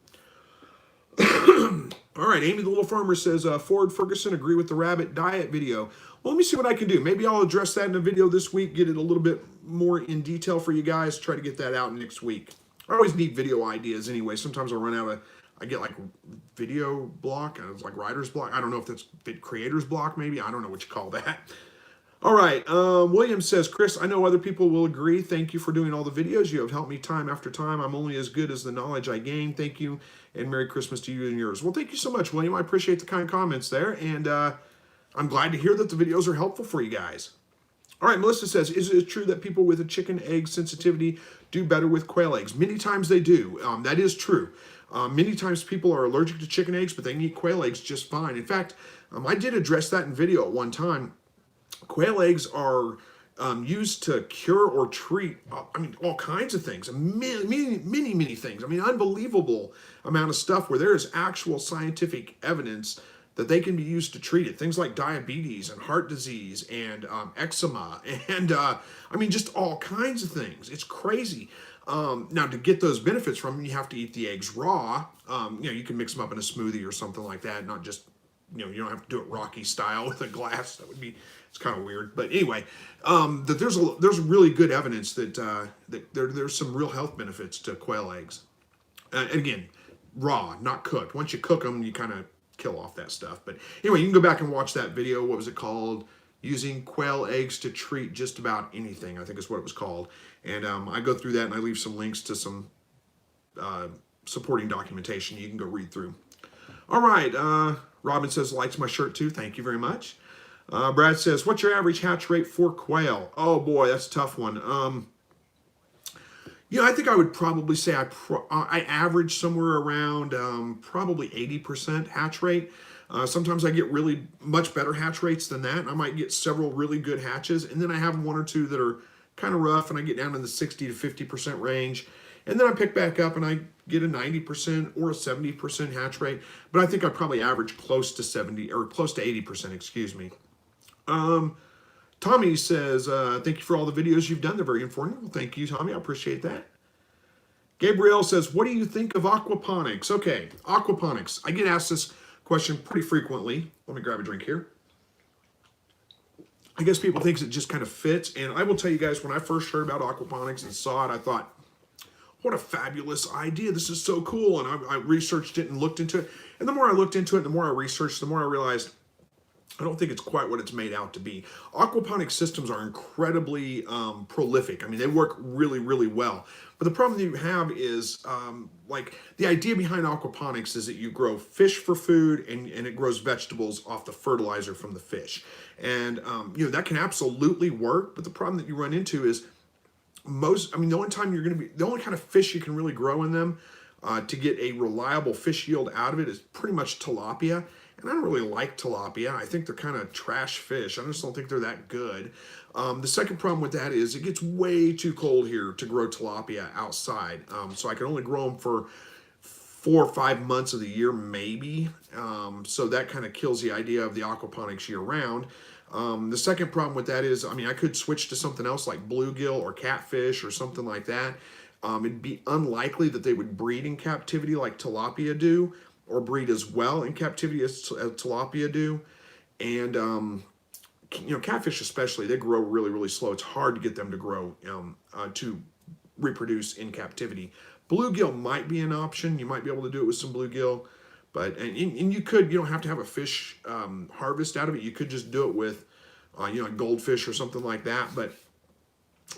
A: All right, Amy the Little Farmer says, Ford Ferguson, agree with the rabbit diet video. Well, let me see what I can do. Maybe I'll address that in a video this week, get it a little bit more in detail for you guys, try to get that out next week. I always need video ideas anyway. Sometimes I run out of, I get like video block, it's like writer's block. I don't know if that's creator's block maybe. I don't know what you call that. All right, William says, Chris, I know other people will agree. Thank you for doing all the videos. You have helped me time after time. I'm only as good as the knowledge I gain. Thank you, and Merry Christmas to you and yours. Well, thank you so much, William. I appreciate the kind comments there, and I'm glad to hear that the videos are helpful for you guys. All right, Melissa says, is it true that people with a chicken egg sensitivity do better with quail eggs? Many times they do. That is true. Many times people are allergic to chicken eggs, but they can eat quail eggs just fine. In fact, I did address that in video at one time. Quail eggs are used to cure or treat, all kinds of things, many things. I mean, unbelievable amount of stuff where there is actual scientific evidence that they can be used to treat it. Things like diabetes and heart disease and eczema and, just all kinds of things. It's crazy. Now, to get those benefits from them, you have to eat the eggs raw. You can mix them up in a smoothie or something like that, not just, you don't have to do it Rocky style with a glass. That would be, it's kind of weird. But anyway, that there's really good evidence that there's some real health benefits to quail eggs. And again, raw, not cooked. Once you cook them, you kind of kill off that stuff. But anyway, you can go back and watch that video. What was it called? Using quail eggs to treat just about anything, I think is what it was called. And I go through that and I leave some links to some supporting documentation you can go read through. All right, Robin says, likes my shirt too. Thank you very much. Brad says, what's your average hatch rate for quail? Oh boy, that's a tough one. I think I would probably say I average somewhere around probably 80% hatch rate. Sometimes I get really much better hatch rates than that. I might get several really good hatches, and then I have one or two that are kind of rough, and I get down in the 60 to 50% range. And then I pick back up and I get a 90% or a 70% hatch rate. But I think I probably average close to 70 or close to 80%, excuse me. Tommy says, thank you for all the videos you've done. They're very informative. Well, thank you, Tommy. I appreciate that. Gabrielle says, what do you think of aquaponics? Okay, aquaponics. I get asked this question pretty frequently. Let me grab a drink here. I guess people think it just kind of fits. And I will tell you guys, when I first heard about aquaponics and saw it, I thought, what a fabulous idea. This is so cool. And I researched it and looked into it. And the more I looked into it, the more I researched, the more I realized I don't think it's quite what it's made out to be. Aquaponic systems are incredibly prolific. I mean, they work really, really well. But the problem that you have is, the idea behind aquaponics is that you grow fish for food and it grows vegetables off the fertilizer from the fish. And, that can absolutely work. But the problem that you run into is the only kind of fish you can really grow in them to get a reliable fish yield out of it is pretty much tilapia. And I don't really like tilapia. I think they're kind of trash fish. I just don't think they're that good. The second problem with that is it gets way too cold here to grow tilapia outside. So I can only grow them for 4 or 5 months of the year, maybe. So that kind of kills the idea of the aquaponics year round. The second problem with that is, I could switch to something else like bluegill or catfish or something like that. It'd be unlikely that they would breed in captivity like tilapia do, or breed as well in captivity as tilapia do. And catfish especially, they grow really, really slow. It's hard to get them to grow, to reproduce in captivity. Bluegill might be an option. You might be able to do it with some bluegill, but and you don't have to have a fish harvest out of it. You could just do it with, like goldfish or something like that. But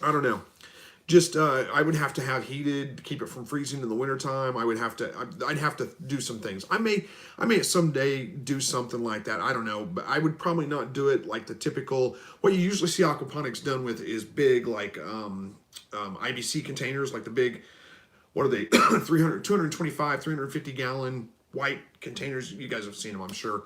A: I don't know. Just I would have to have heated to keep it from freezing in the wintertime. I'd have to do some things. I may someday do something like that. I don't know, but I would probably not do it like the typical. What you usually see aquaponics done with is big like IBC containers, like the big, what are they, 225, 350 gallon white containers. You guys have seen them, I'm sure.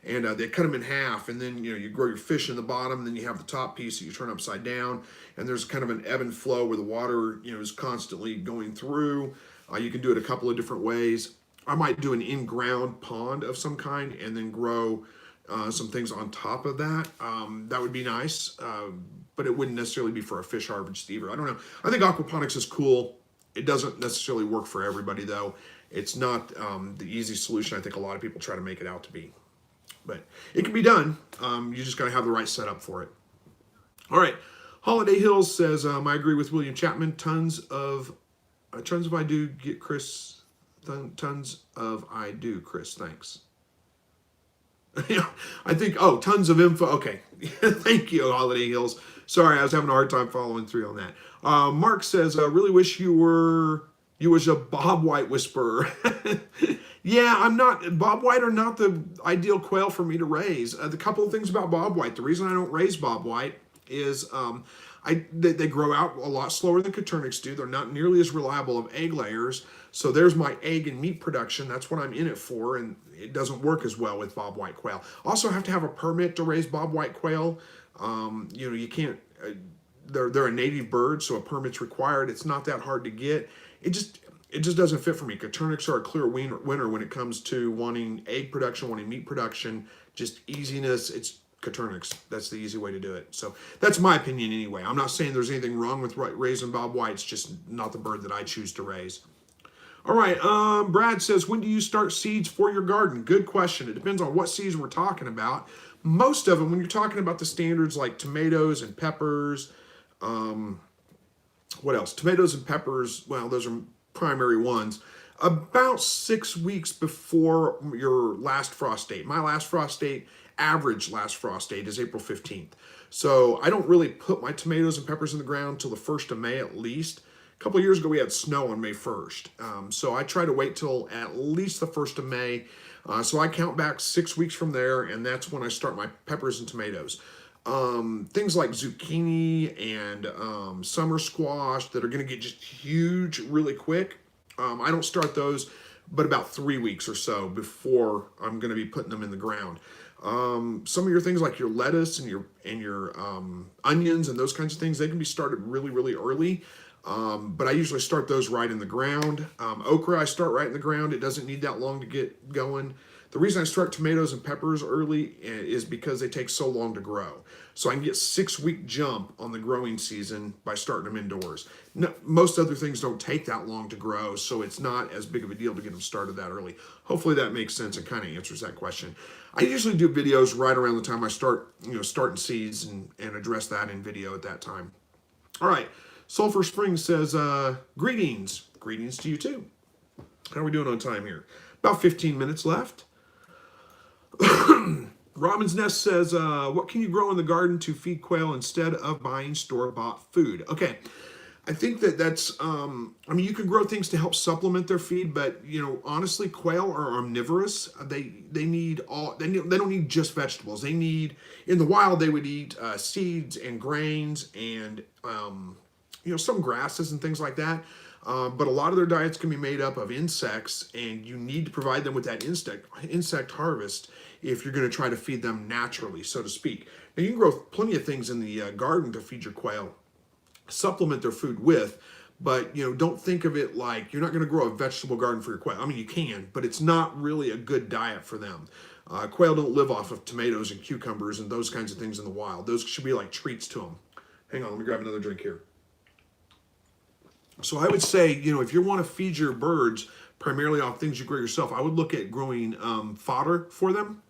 A: And they cut them in half, and then you grow your fish in the bottom, and then you have the top piece that you turn upside down, and there's kind of an ebb and flow where the water is constantly going through. You can do it a couple of different ways. I might do an in-ground pond of some kind and then grow some things on top of that. That would be nice, but it wouldn't necessarily be for a fish harvest either. I don't know. I think aquaponics is cool. It doesn't necessarily work for everybody, though. It's not the easy solution I think a lot of people try to make it out to be. But it can be done. You just got to have the right setup for it. All right. Holiday Hills says, I agree with William Chapman. Tons of I do get Chris. Tons of I do, Chris. Thanks. Yeah, I think, tons of info. Okay. Thank you, Holiday Hills. Sorry, I was having a hard time following through on that. Mark says, really wish you was a Bob White whisperer. Yeah, I'm not. Bob White are not the ideal quail for me to raise. The couple of things about Bob White. The reason I don't raise Bob White is they grow out a lot slower than Coturnix do. They're not nearly as reliable of egg layers. So there's my egg and meat production. That's what I'm in it for, and it doesn't work as well with Bob White quail. Also have to have a permit to raise Bob White quail. You can't. They're a native bird, so a permit's required. It's not that hard to get. It just doesn't fit for me. Coturnix are a clear winner when it comes to wanting egg production, wanting meat production, just easiness. It's Coturnix. That's the easy way to do it. So that's my opinion anyway. I'm not saying there's anything wrong with raising Bob White. It's just not the bird that I choose to raise. All right, Brad says, when do you start seeds for your garden? Good question. It depends on what seeds we're talking about. Most of them, when you're talking about the standards like tomatoes and peppers, what else? Tomatoes and peppers, well, those are primary ones. About 6 weeks before your last frost date. My last frost date, average last frost date, is April 15th. So I don't really put my tomatoes and peppers in the ground till the 1st of May at least. A couple of years ago, we had snow on May 1st. So I try to wait till at least the 1st of May. So I count back 6 weeks from there, and that's when I start my peppers and tomatoes. Things like zucchini and summer squash that are going to get just huge really quick. I don't start those, but about 3 weeks or so before I'm going to be putting them in the ground. Some of your things like your lettuce and your onions and those kinds of things, they can be started really, really early. But I usually start those right in the ground. Okra, I start right in the ground. It doesn't need that long to get going. The reason I start tomatoes and peppers early is because they take so long to grow. So I can get 6 week jump on the growing season by starting them indoors. No, most other things don't take that long to grow, so it's not as big of a deal to get them started that early. Hopefully that makes sense and kind of answers that question. I usually do videos right around the time I start, starting seeds and address that in video at that time. All right, Sulphur Springs says, greetings. Greetings to you too. How are we doing on time here? About 15 minutes left. Robin's Nest says, what can you grow in the garden to feed quail instead of buying store-bought food? Okay, I think that's, you can grow things to help supplement their feed, but, honestly, quail are omnivorous. They don't need just vegetables. They need, in the wild, they would eat seeds and grains and, some grasses and things like that. But a lot of their diets can be made up of insects, and you need to provide them with that insect harvest if you're going to try to feed them naturally, so to speak. Now, you can grow plenty of things in the garden to feed your quail, supplement their food with, but don't think of it like you're not going to grow a vegetable garden for your quail. I mean, you can, but it's not really a good diet for them. Quail don't live off of tomatoes and cucumbers and those kinds of things in the wild. Those should be like treats to them. Hang on, let me grab another drink here. So I would say, if you want to feed your birds primarily off things you grow yourself, I would look at growing fodder for them.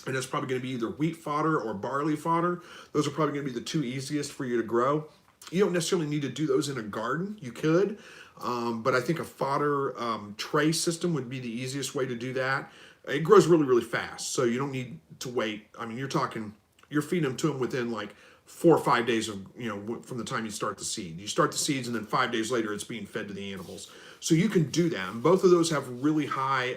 A: and it's probably going to be either wheat fodder or barley fodder. Those are probably going to be the two easiest for you to grow. You don't necessarily need to do those in a garden. You could, but I think a fodder tray system would be the easiest way to do that. It grows really, really fast, so you don't need to wait. I mean, you're feeding them to them within like 4 or 5 days of, from the time you start the seed. You start the seeds, and then 5 days later, it's being fed to the animals. So you can do that. And both of those have really high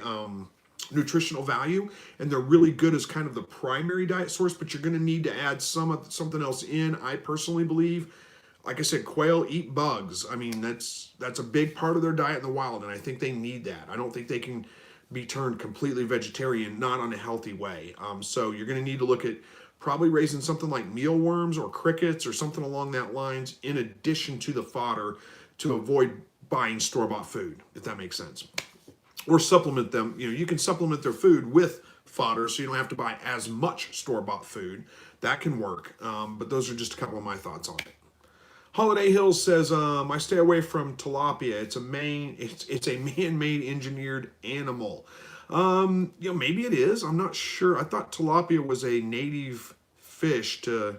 A: nutritional value, and they're really good as kind of the primary diet source, but you're going to need to add something else in. I personally believe, like I said, quail eat bugs. I mean, that's a big part of their diet in the wild, and I think they need that. I don't think they can be turned completely vegetarian, not on a healthy way. So you're going to need to look at probably raising something like mealworms or crickets or something along that lines in addition to the fodder to avoid buying store-bought food, if that makes sense. Or supplement them. You can supplement their food with fodder so you don't have to buy as much store-bought food. That can work. But those are just a couple of my thoughts on it. Holiday Hills says, I stay away from tilapia. It's a man-made engineered animal. Maybe it is. I'm not sure. I thought tilapia was a native fish to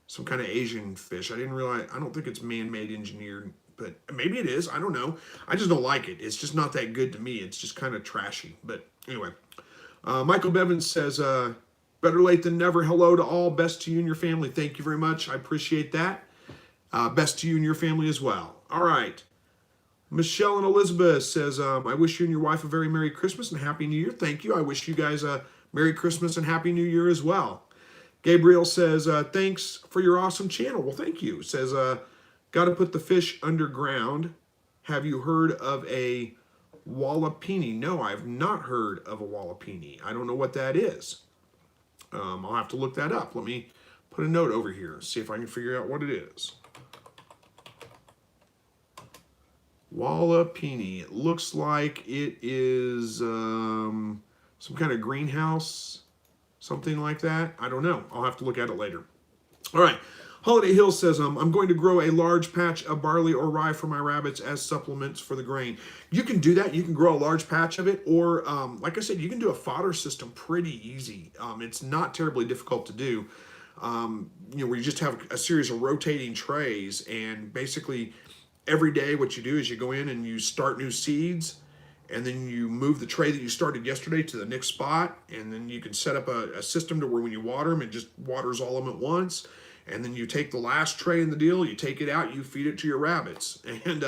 A: some kind of Asian fish. I didn't realize. I don't think it's man-made engineered, but maybe it is. I don't know. I just don't like it. It's just not that good to me. It's just kind of trashy. But anyway, Michael Bevins says, better late than never. Hello to all. Best to you and your family. Thank you very much. I appreciate that. Best to you and your family as well. All right. Michelle and Elizabeth says, I wish you and your wife a very Merry Christmas and Happy New Year. Thank you. I wish you guys a Merry Christmas and Happy New Year as well. Gabriel says, thanks for your awesome channel. Well, thank you. Says, got to put the fish underground. Have you heard of a wallapini? No, I've not heard of a wallapini. I don't know what that is. I'll have to look that up. Let me put a note over here, see if I can figure out what it is. Wallapini. It looks like it is some kind of greenhouse, something like that. I don't know. I'll have to look at it later. All right. Holiday Hill says, I'm going to grow a large patch of barley or rye for my rabbits as supplements for the grain. You can do that. You can grow a large patch of it, or like I said, you can do a fodder system pretty easy. It's not terribly difficult to do. Where you just have a series of rotating trays, and basically every day what you do is you go in and you start new seeds, and then you move the tray that you started yesterday to the next spot, and then you can set up a system to where when you water them, it just waters all of them at once. And then you take the last tray in the deal, you take it out, you feed it to your rabbits. And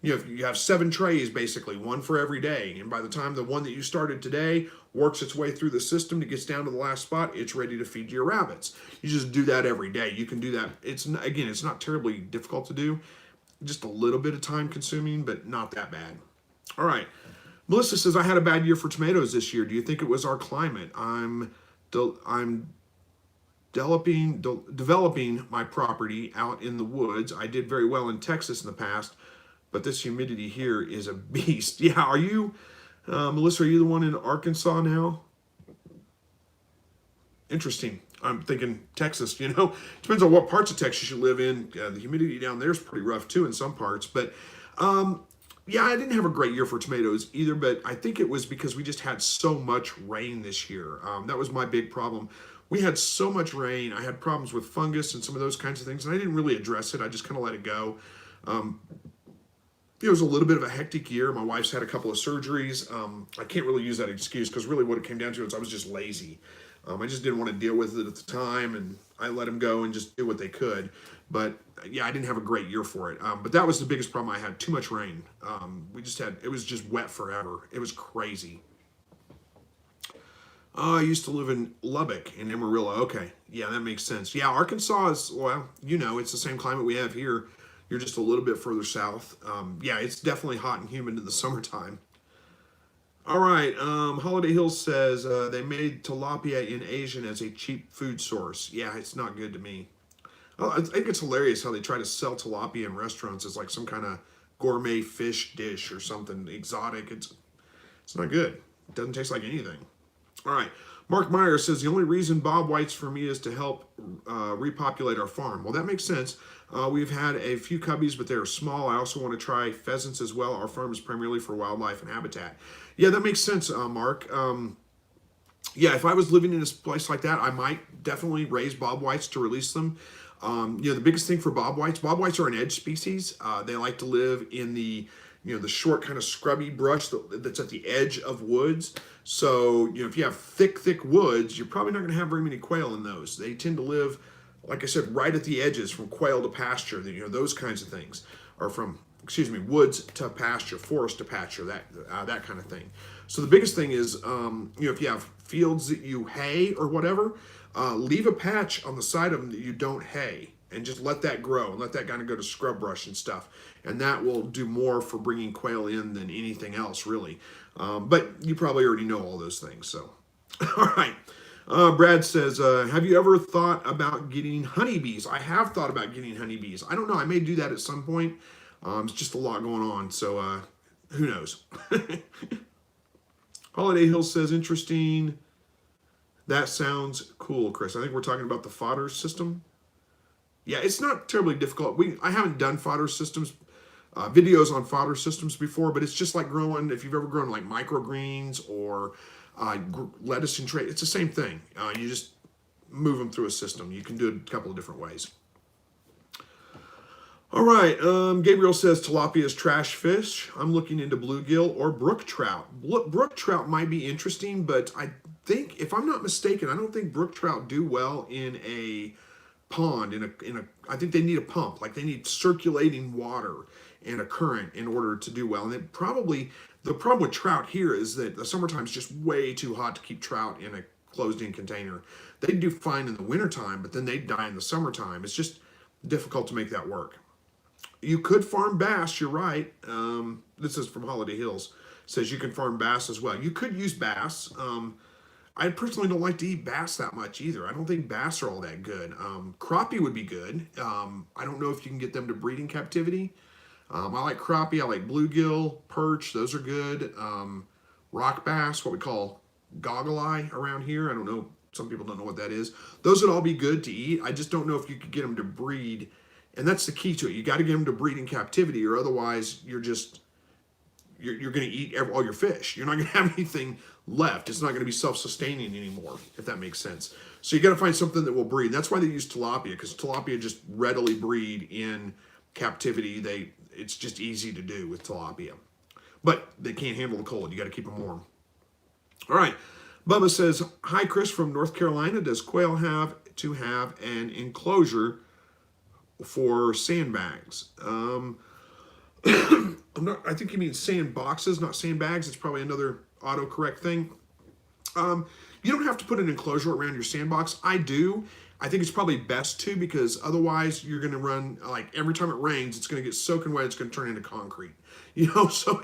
A: you have 7 trays basically, one for every day. And by the time the one that you started today works its way through the system, it gets down to the last spot, it's ready to feed to your rabbits. You just do that every day. You can do that. It's not terribly difficult to do. Just a little bit of time consuming, but not that bad. All right. Melissa says, I had a bad year for tomatoes this year. Do you think it was our climate? I'm developing my property out in the woods. I did very well in Texas in the past, but this humidity here is a beast. Yeah, are you, Melissa, are you the one in Arkansas now? Interesting. I'm thinking Texas, depends on what parts of Texas you live in. The humidity down there is pretty rough too in some parts, but yeah, I didn't have a great year for tomatoes either, but I think it was because we just had so much rain this year. That was my big problem. We had so much rain. I had problems with fungus and some of those kinds of things, and I didn't really address it. I just kind of let it go. It was a little bit of a hectic year. My wife's had a couple of surgeries. I can't really use that excuse because really what it came down to is I was just lazy. I just didn't want to deal with it at the time, and I let them go and just do what they could. But yeah, I didn't have a great year for it. But that was the biggest problem I had, too much rain. It was just wet forever. It was crazy. I used to live in Lubbock in Amarillo. Okay, yeah, that makes sense. Yeah, Arkansas is, well, it's the same climate we have here. You're just a little bit further south. Yeah, it's definitely hot and humid in the summertime. All right, Holiday Hills says they made tilapia in Asian as a cheap food source. Yeah, it's not good to me. I think it's hilarious how they try to sell tilapia in restaurants as like some kind of gourmet fish dish or something exotic. It's not good. It doesn't taste like anything. All right, Mark Meyer says, the only reason Bob White's for me is to help repopulate our farm. Well, that makes sense. We've had a few cubbies, but they're small. I also want to try pheasants as well. Our farm is primarily for wildlife and habitat. Yeah, that makes sense, Mark. Yeah, if I was living in a place like that, I might definitely raise bob whites to release them. The biggest thing for bob whites are an edge species. They like to live in the short kind of scrubby brush that's at the edge of woods. So, if you have thick woods, you're probably not going to have very many quail in those. They tend to live, like I said, right at the edges, from quail to pasture. Those kinds of things, or from, excuse me, woods to pasture, forest to pasture, that kind of thing. So the biggest thing is, if you have fields that you hay or whatever, leave a patch on the side of them that you don't hay, and just let that grow and let that kind of go to scrub brush and stuff. And that will do more for bringing quail in than anything else, really. But you probably already know all those things. So, all right. Brad says, have you ever thought about getting honeybees? I have thought about getting honeybees. I don't know. I may do that at some point. It's just a lot going on. So, who knows? Holiday Hill says, interesting. That sounds cool, Chris. I think we're talking about the fodder system. Yeah, it's not terribly difficult. I haven't done fodder systems, videos on fodder systems before, but it's just like growing, if you've ever grown like microgreens or lettuce and tray, it's the same thing. You just move them through a system. You can do it a couple of different ways. All right, Gabriel says tilapia is trash fish. I'm looking into bluegill or brook trout. Brook trout might be interesting, but I think, if I'm not mistaken, I don't think brook trout do well in a pond. I think they need a pump. Like, they need circulating water and a current in order to do well. And the problem with trout here is that the summertime is just way too hot to keep trout in a closed-in container. They do fine in the wintertime, but then they die in the summertime. It's just difficult to make that work. You could farm bass, you're right. This is from Holiday Hills. Says you can farm bass as well. You could use bass. I personally don't like to eat bass that much either. I don't think bass are all that good. Crappie would be good. I don't know if you can get them to breed in captivity. I like crappie. I like bluegill, perch. Those are good. Rock bass, what we call goggle eye around here. I don't know. Some people don't know what that is. Those would all be good to eat. I just don't know if you could get them to breed. And that's the key to it. You got to get them to breed in captivity, or otherwise you're going to eat all your fish. You're not going to have anything left. It's not going to be self-sustaining anymore, if that makes sense. So you got to find something that will breed. That's why they use tilapia, because tilapia just readily breed in captivity. It's just easy to do with tilapia. But they can't handle the cold. You got to keep them warm. All right. Bubba says, hi, Chris from North Carolina. Does quail have to have an enclosure for sandbags? I think you mean sandboxes, not sandbags. It's probably another autocorrect thing. You don't have to put an enclosure around your sandbox. I do. I think it's probably best to, because otherwise you're going to run, like, every time it rains, it's going to get soaking wet. It's going to turn into concrete. So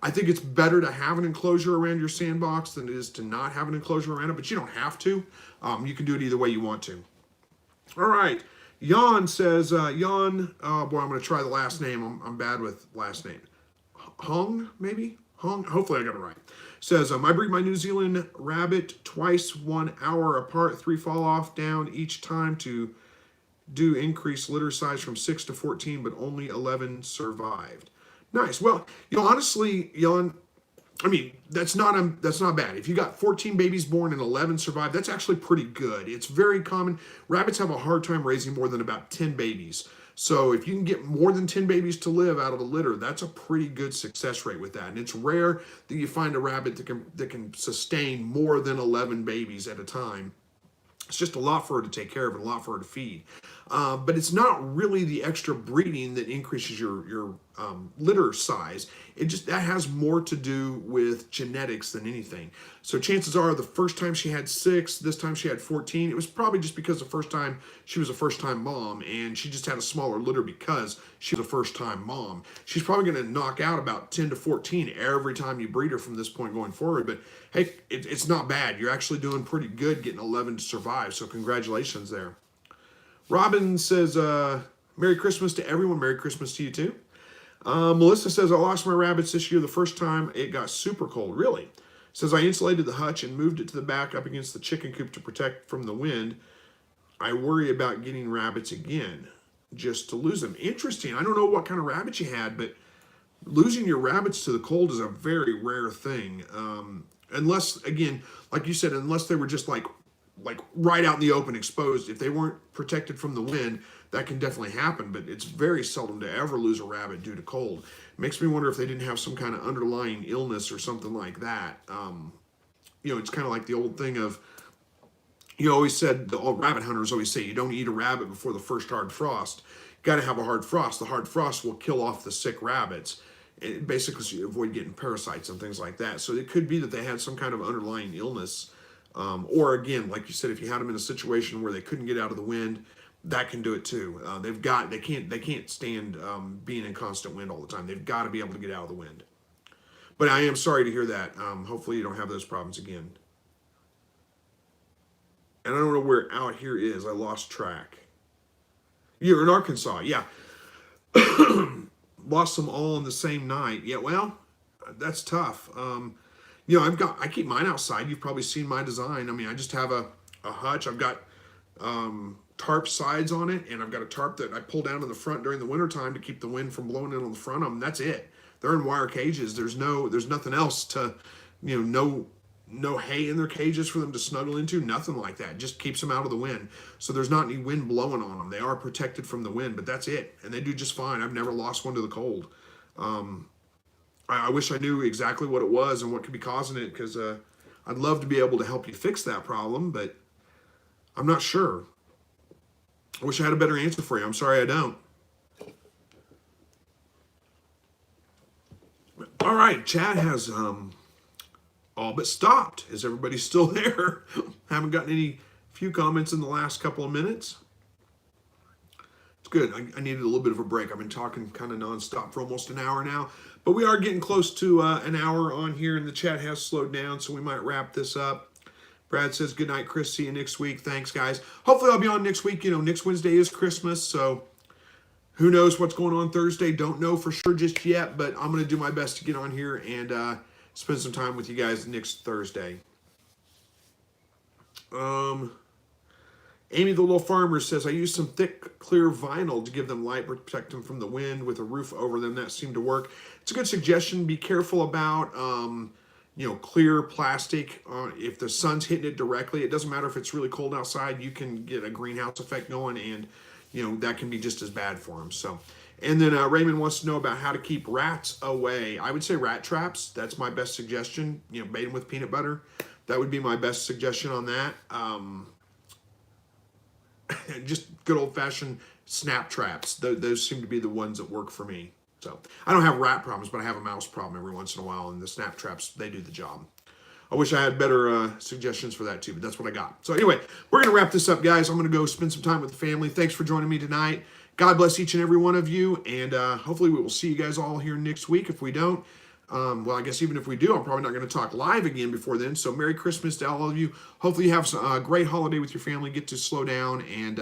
A: I think it's better to have an enclosure around your sandbox than it is to not have an enclosure around it, but you don't have to. You can do it either way you want to. All right. Jan says, oh boy, I'm going to try the last name. I'm bad with last name. Hung, maybe? Hung? Hopefully I got it right. Says, I breed my New Zealand rabbit twice 1 hour apart. 3 fall off down each time to do increase litter size from 6 to 14, but only 11 survived. Nice. Well, honestly, Jan, I mean, that's not bad. If you got 14 babies born and 11 survived, that's actually pretty good. It's very common. Rabbits have a hard time raising more than about 10 babies. So if you can get more than 10 babies to live out of a litter, that's a pretty good success rate with that. And it's rare that you find a rabbit that can sustain more than 11 babies at a time. It's just a lot for her to take care of and a lot for her to feed. But it's not really the extra breeding that increases your litter size. That has more to do with genetics than anything. So chances are the first time she had 6, this time she had 14. It was probably just because the first time she was a first-time mom, and she just had a smaller litter because she was a first-time mom. She's probably going to knock out about 10 to 14 every time you breed her from this point going forward. But hey, it's not bad. You're actually doing pretty good getting 11 to survive. So congratulations there. Robin says, Merry Christmas to everyone. Merry Christmas to you too. Melissa says, I lost my rabbits this year the first time it got super cold. Really? Says, I insulated the hutch and moved it to the back up against the chicken coop to protect from the wind. I worry about getting rabbits again just to lose them. Interesting. I don't know what kind of rabbits you had, but losing your rabbits to the cold is a very rare thing. unless, again, like you said, unless they were just like right out in the open exposed. If they weren't protected from the wind, that can definitely happen, but it's very seldom to ever lose a rabbit due to cold. It makes me wonder if they didn't have some kind of underlying illness or something like that. It's kind of like the old thing of, always said, the old rabbit hunters always say, you don't eat a rabbit before the first hard frost. You got to have a hard frost. The hard frost will kill off the sick rabbits. Basically, so you avoid getting parasites and things like that. So it could be that they had some kind of underlying illness. Or again, like you said, if you had them in a situation where they couldn't get out of the wind, that can do it too. They can't stand being in constant wind all the time. They've got to be able to get out of the wind. But I am sorry to hear that. Hopefully you don't have those problems again. And I don't know where out here is. I lost track. You're in Arkansas, yeah. Lost them all on the same night. Yeah, well, that's tough. I keep mine outside. You've probably seen my design. I mean, I just have a hutch. I've got tarp sides on it, and I've got a tarp that I pull down in the front during the wintertime to keep the wind from blowing in on the front of them. That's it. They're in wire cages. There's nothing else to, no hay in their cages for them to snuggle into, nothing like that. Just keeps them out of the wind. So there's not any wind blowing on them. They are protected from the wind, but that's it. And they do just fine. I've never lost one to the cold. I wish I knew exactly what it was and what could be causing it, because I'd love to be able to help you fix that problem, but I'm not sure. I wish I had a better answer for you. I'm sorry I don't. All right, chat has all but stopped. Is everybody still there? Haven't gotten any few comments in the last couple of minutes. It's good. I needed a little bit of a break. I've been talking kind of nonstop for almost an hour now, but we are getting close to an hour on here, and the chat has slowed down, so we might wrap this up. Brad says, good night, Chris. See you next week. Thanks, guys. Hopefully I'll be on next week. Next Wednesday is Christmas, so who knows what's going on Thursday. Don't know for sure just yet, but I'm going to do my best to get on here and spend some time with you guys next Thursday. Amy the Little Farmer says, I used some thick, clear vinyl to give them light, protect them from the wind with a roof over them. That seemed to work. It's a good suggestion. Be careful about, clear plastic. If the sun's hitting it directly, it doesn't matter if it's really cold outside. You can get a greenhouse effect going, and, that can be just as bad for them. So, and then Raymond wants to know about how to keep rats away. I would say rat traps. That's my best suggestion. Bait them with peanut butter. That would be my best suggestion on that. Just good old-fashioned snap traps. Those seem to be the ones that work for me. So I don't have rat problems, but I have a mouse problem every once in a while, and the snap traps, they do the job. I wish I had better suggestions for that too, but that's what I got. So anyway, we're going to wrap this up, guys. I'm going to go spend some time with the family. Thanks for joining me tonight. God bless each and every one of you, and hopefully we will see you guys all here next week. If we don't, well, I guess even if we do, I'm probably not going to talk live again before then. So Merry Christmas to all of you. Hopefully you have a great holiday with your family. Get to slow down and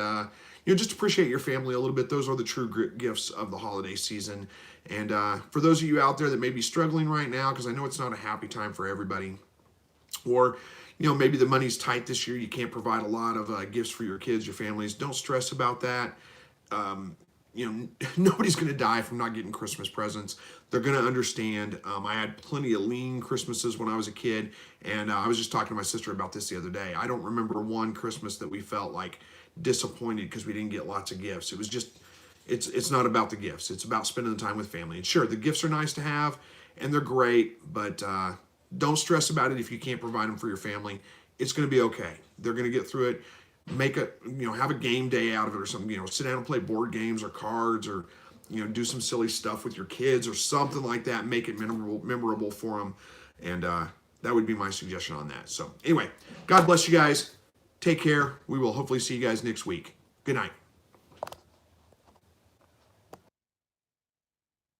A: just appreciate your family a little bit. Those are the true gifts of the holiday season. And for those of you out there that may be struggling right now, because I know it's not a happy time for everybody, or maybe the money's tight this year, you can't provide a lot of gifts for your kids, your families. Don't stress about that. Nobody's going to die from not getting Christmas presents. They're going to understand. I had plenty of lean Christmases when I was a kid, and I was just talking to my sister about this the other day. I don't remember one Christmas that we felt like disappointed because we didn't get lots of gifts. It was just, it's not about the gifts. It's about spending the time with family. And sure, the gifts are nice to have, and they're great, but don't stress about it if you can't provide them for your family. It's going to be okay. They're going to get through it. Make a, have a game day out of it or something, sit down and play board games or cards, or, do some silly stuff with your kids or something like that. Make it memorable for them. And that would be my suggestion on that. So anyway, God bless you guys. Take care. We will hopefully see you guys next week. Good night.